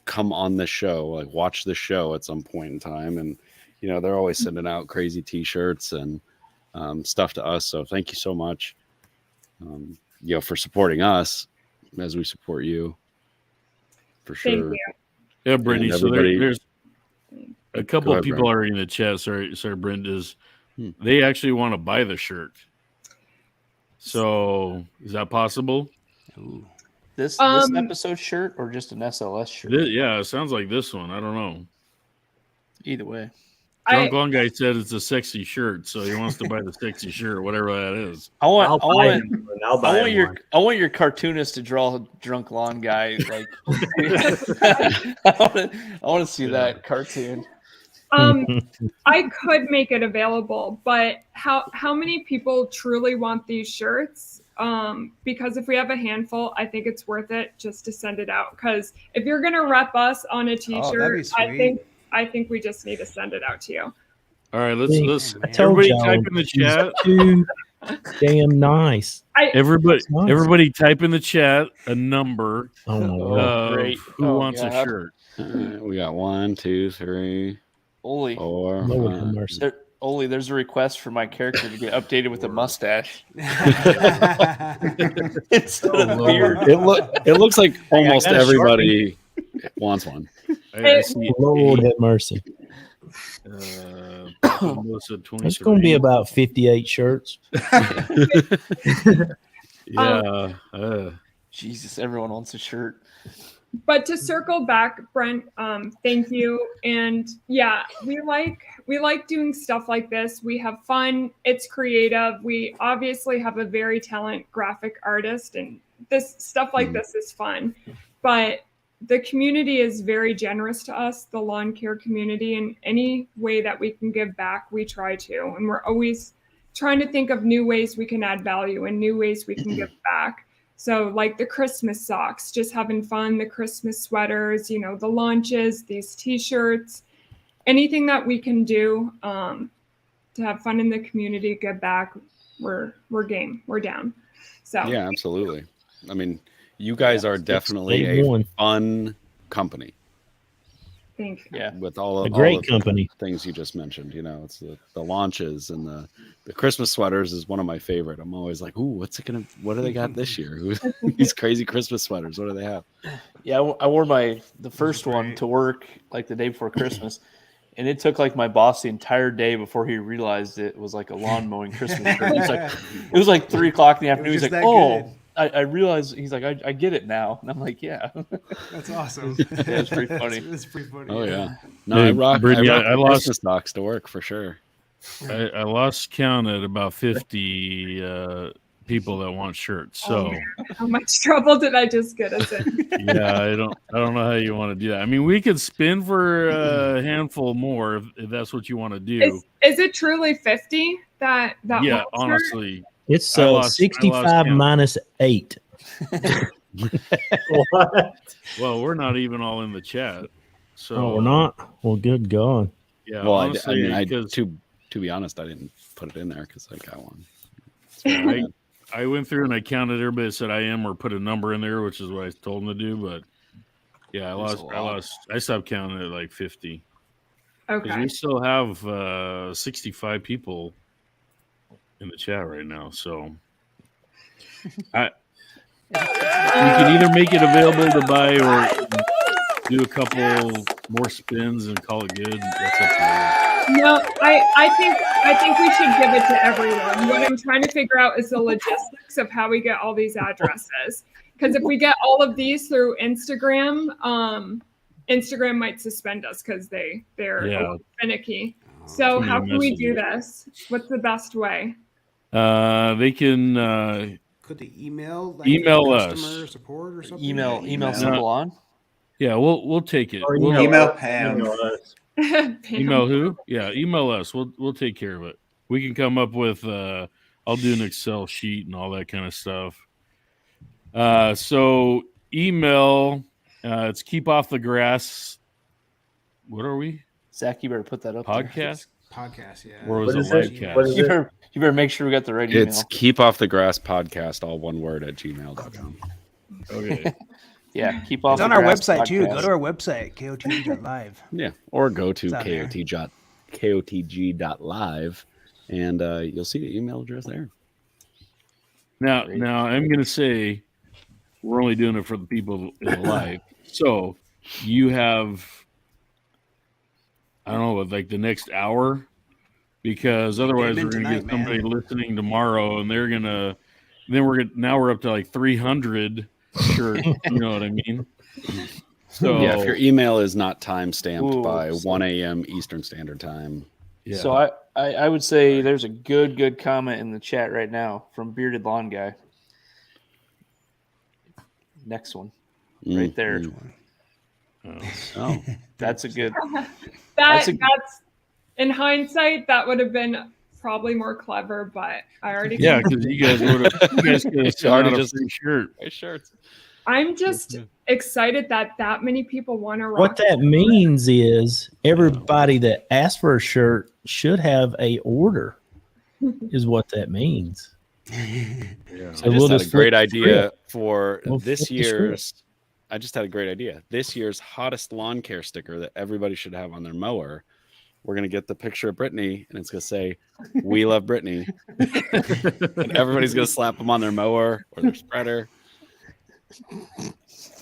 come on this show, watch this show at some point in time, and they're always sending out crazy T-shirts and stuff to us. So thank you so much, for supporting us as we support you. For sure. Thank you. yeah, Brittany. And So everybody- there's a couple Go of ahead, people Brian. already in the chat. Sorry, Brenda's. They actually want to buy the shirt. So is that possible? Ooh. This episode shirt or just an SLS shirt? Yeah, it sounds like this one. I don't know. Either way. Drunk Long Guy said it's a sexy shirt, so he wants to buy the sexy shirt, whatever that is. I want I'll your cartoonist to draw a drunk lawn guy. I want to see that cartoon. I could make it available, but how many people truly want these shirts? Because if we have a handful, I think it's worth it just to send it out. Because if you're gonna rep us on a T-shirt, I think we just need to send it out to you. All right, let's I told everybody y'all, type in the she's chat. too damn nice. Everybody type in the chat a number Oh my God. of Great. who wants a shirt. We got 1, 2, 3, Olee, 4. Lord have mercy. Olee, there's a request for my character to get updated with a mustache instead of the beard. It looks like almost got a everybody wants one. I see Lord 8, have mercy. Melissa, It's going to be 23. about 58 shirts. Yeah. Jesus, everyone wants a shirt. But to circle back, Brent, thank you. And yeah, we like doing stuff like this. We have fun. It's creative. We obviously have a very talented graphic artist, and this stuff like this is fun. But the community is very generous to us, the lawn care community, and any way that we can give back, we try to. And we're always trying to think of new ways we can add value and new ways we can give back. So like the Christmas socks, just having fun, the Christmas sweaters, the launches, these t-shirts, anything that we can do to have fun in the community, give back, we're game, we're down. So Yeah, absolutely. I mean, you guys are definitely a fun company. Thank you. Yeah. With all A great all of company. the things you just mentioned, it's the launches and the Christmas sweaters is one of my favorite. I'm always like, ooh, what do they got this year? These crazy Christmas sweaters. What do they have? Yeah, I wore the first one to work like the day before Christmas, and it took like my boss the entire day before he realized it was like a lawn mowing Christmas shirt. It was like 3:00 in the afternoon. He's like, oh. I realized, he's like, I get it now. And I'm like, yeah. That's awesome. Yeah, it's pretty funny. It's pretty funny. Oh, yeah. No, Hey, I rock Brittany, I I lost lost- Christmas socks to work for sure. I lost count at about 50 people that want shirts. So How much trouble did I just get us in? yeah, I don't know how you want to do that. I mean, we could spin for a handful more if that's what you want to do. Is it truly 50 that Yeah, want a shirt? honestly. It's I lost 65 count. minus 8. Well, we're not even all in the chat. So Oh, we're not? Well, good God. Yeah, Well, honestly, to be honest, I didn't put it in there because I got one. I went through and I counted everybody that said I am or put a number in there, which is what I told them to do. But yeah, I stopped counting at like 50. Because Okay. we still have 65 people in the chat right now. So you can either make it available to buy or do a couple more spins and call it good. That's up to you. No, I think we should give it to everyone. What I'm trying to figure out is the logistics of how we get all these addresses. Because if we get all of these through Instagram, Instagram might suspend us because they're a little finicky. So how can we do this? What's the best way? They can Could they email us. support or something? Email Simple on. Yeah, we'll take it. Or We'll email Pam. email who? Yeah, email us. We'll take care of it. We can come up with I'll do an Excel sheet and all that kind of stuff. So email it's keep off the grass. What are we? Zach, you better put that up. Podcast? Podcast, yeah. Or was What it is it? live cast? What is You it? better make sure we got the right email. It's keep off the grass podcast, all one word at gmail.com. Okay. Yeah, keep off. It's on the our grass website too. podcast. Go to our website, KOTG.live. Yeah. Or go to It's on there. KOTG.live and you'll see the email address there. Now I'm gonna say we're only doing it for the people in the live. So you have I don't know, like the next hour, because otherwise we're gonna get somebody listening tomorrow, and they're gonna. Then we're up to like 300 shirts. You know what I mean? So yeah, if your email is not time stamped by 1 a.m. Eastern Standard Time. Yeah. So I would say there's a good comment in the chat right now from Bearded Lawn Guy. Next one, right there. Oh, that's a good. That's in hindsight, that would have been probably more clever, but I already. Yeah, because you guys could have already just just free shirt. shirts. I'm just excited that many people want to rock. What that means is everybody that asks for a shirt should have a order, is what that means. Yeah. So I just had a great idea for We'll this flip the script. year's I just had a great idea. This year's hottest lawn care sticker that everybody should have on their mower. We're going to get the picture of Brittany, and it's going to say, "We love Brittany." And everybody's going to slap them on their mower or their spreader.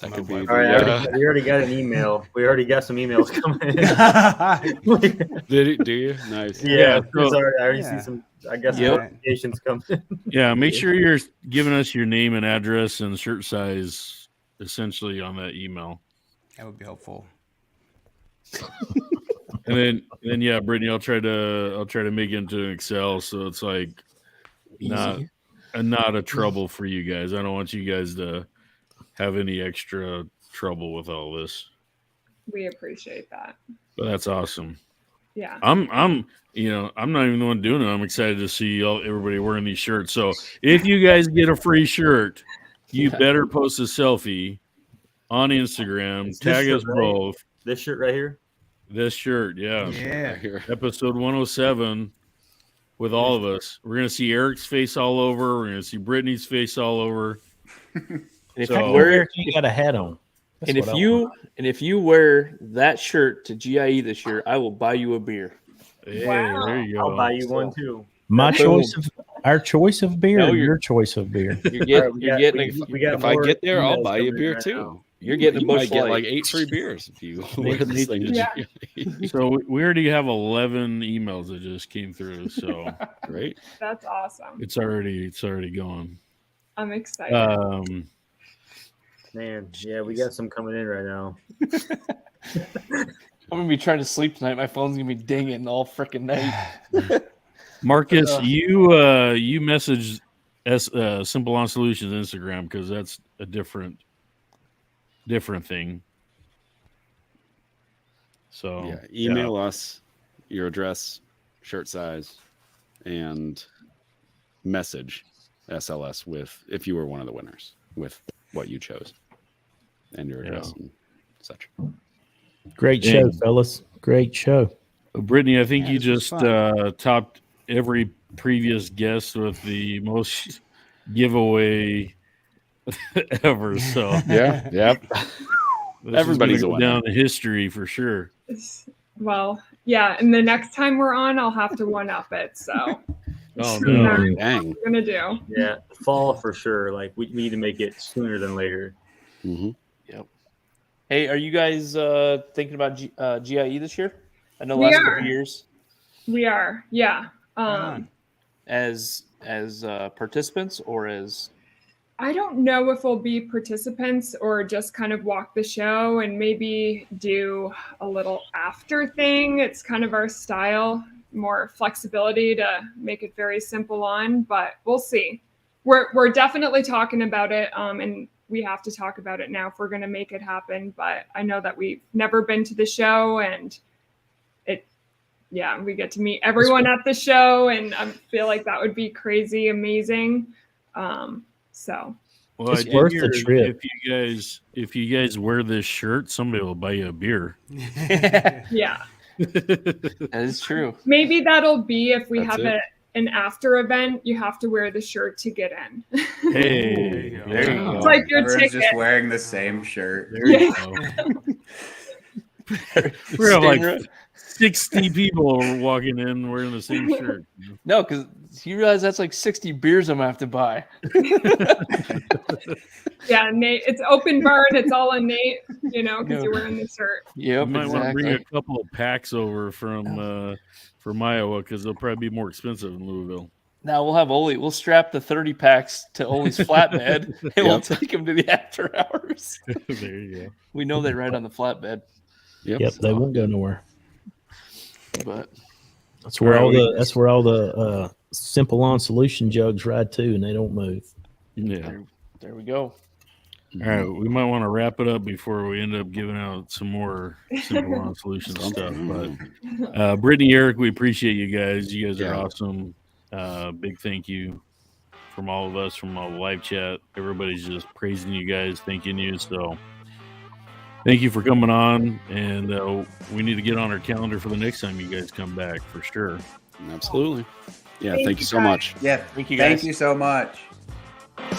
That could be. All right, we already got an email. We already got some emails coming in. Do you? Nice. Yeah, so- I already see some. I guess notifications coming. Yeah, make sure you're giving us your name and address and shirt size, essentially, on that email. That would be helpful. And then yeah, Brittany, I'll try to make it into an Excel so it's like not a trouble for you guys. I don't want you guys to have any extra trouble with all this. We appreciate that. But that's awesome. Yeah. I'm not even the one doing it. I'm excited to see everybody wearing these shirts. So if you guys get a free shirt, you better post a selfie on Instagram, tag us both. This shirt right here. This shirt, yeah. Yeah. Episode 107 with all of us. We're gonna see Eric's face all over. We're gonna see Brittany's face all over. And if So- you wear, You got a hat on. That's and what if I you want. and if you wear that shirt to GIE this year, I will buy you a beer. Hey, Wow. there you go. I'll buy you one too. My Boom. choice of our choice of beer, No, or you're- your choice of beer. You're getting If I get there, I'll buy you a beer too. You're getting a You Busch might get Light. like 8 free beers if you wear this thing to Yeah. GIE. So we already have 11 emails that just came through. So Great. That's awesome. it's already going. I'm excited. Man, yeah, we got some coming in right now. I'm gonna be trying to sleep tonight. My phone's gonna be dinging all freaking night. Marcus, you messaged Simple On Solutions Instagram because that's a different thing. So Yeah. Email us your address, shirt size, and message SLS with if you were one of the winners with what you chose and your address and such. Great Dang. show, fellas. Great show. Brittany, I think Yeah, you this was just topped every previous guest with the most giveaway ever. So Yeah. Yep. this Everybody's is a gonna go winner. down in history for sure. Well, yeah, and the next time we're on, I'll have to one up it. So Oh That's no. what Dang. we're gonna do. Yeah, fall for sure. Like we need to make it sooner than later. Mm-hmm. Hey, are you guys thinking about GIE this year? I know We last are. couple years We are, yeah. as participants or as I don't know if we'll be participants or just kind of walk the show and maybe do a little after thing. It's kind of our style, more flexibility to make it very simple on, but we'll see. We're definitely talking about it, and we have to talk about it now if we're going to make it happen. But I know that we've never been to the show, and we get to meet everyone at the show, and I feel like that would be crazy amazing. So Well, It's I did worth the hear trip. If you guys wear this shirt, somebody will buy you a beer. yeah, that is true. maybe that'll be if we That's have it. an after event. You have to wear the shirt to get in. Hey, you go. there you It's go. like your Everyone's ticket. just wearing the same shirt. There you go. We're gonna have like 60 people walking in wearing the same shirt. No, because you realize that's like 60 beers I'm gonna have to buy. Yeah, Nate. It's open burn. It's all on Nate. Because No. you're wearing the shirt. You Yep, might want to bring exactly. a couple of packs over from Iowa because they'll probably be more expensive in Louisville. Now we'll have Olee. We'll strap the 30 packs to Olee's flatbed, and we'll take them to the after hours. There you go. We know they ride on the flatbed, Yep, they won't go nowhere. but That's where All right, all the Simple On Solution jugs ride too, and they don't move. Yeah. there we go. All right. We might want to wrap it up before we end up giving out some more Simple On Solution stuff. But Brittany, Eric, we appreciate you guys. You guys are Yeah. awesome. Big thank you from all of us, from all the live chat. Everybody's just praising you guys, thanking you. So thank you for coming on. And we need to get on our calendar for the next time you guys come back for sure. Absolutely. Yeah. Thank Thank you, you so guys. much. Yeah, Thank you, thank guys. you so much.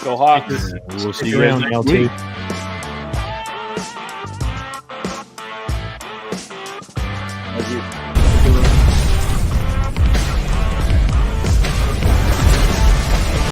Go Hawks. We'll see Stick you guys around, next y'all, week. too. Thank you.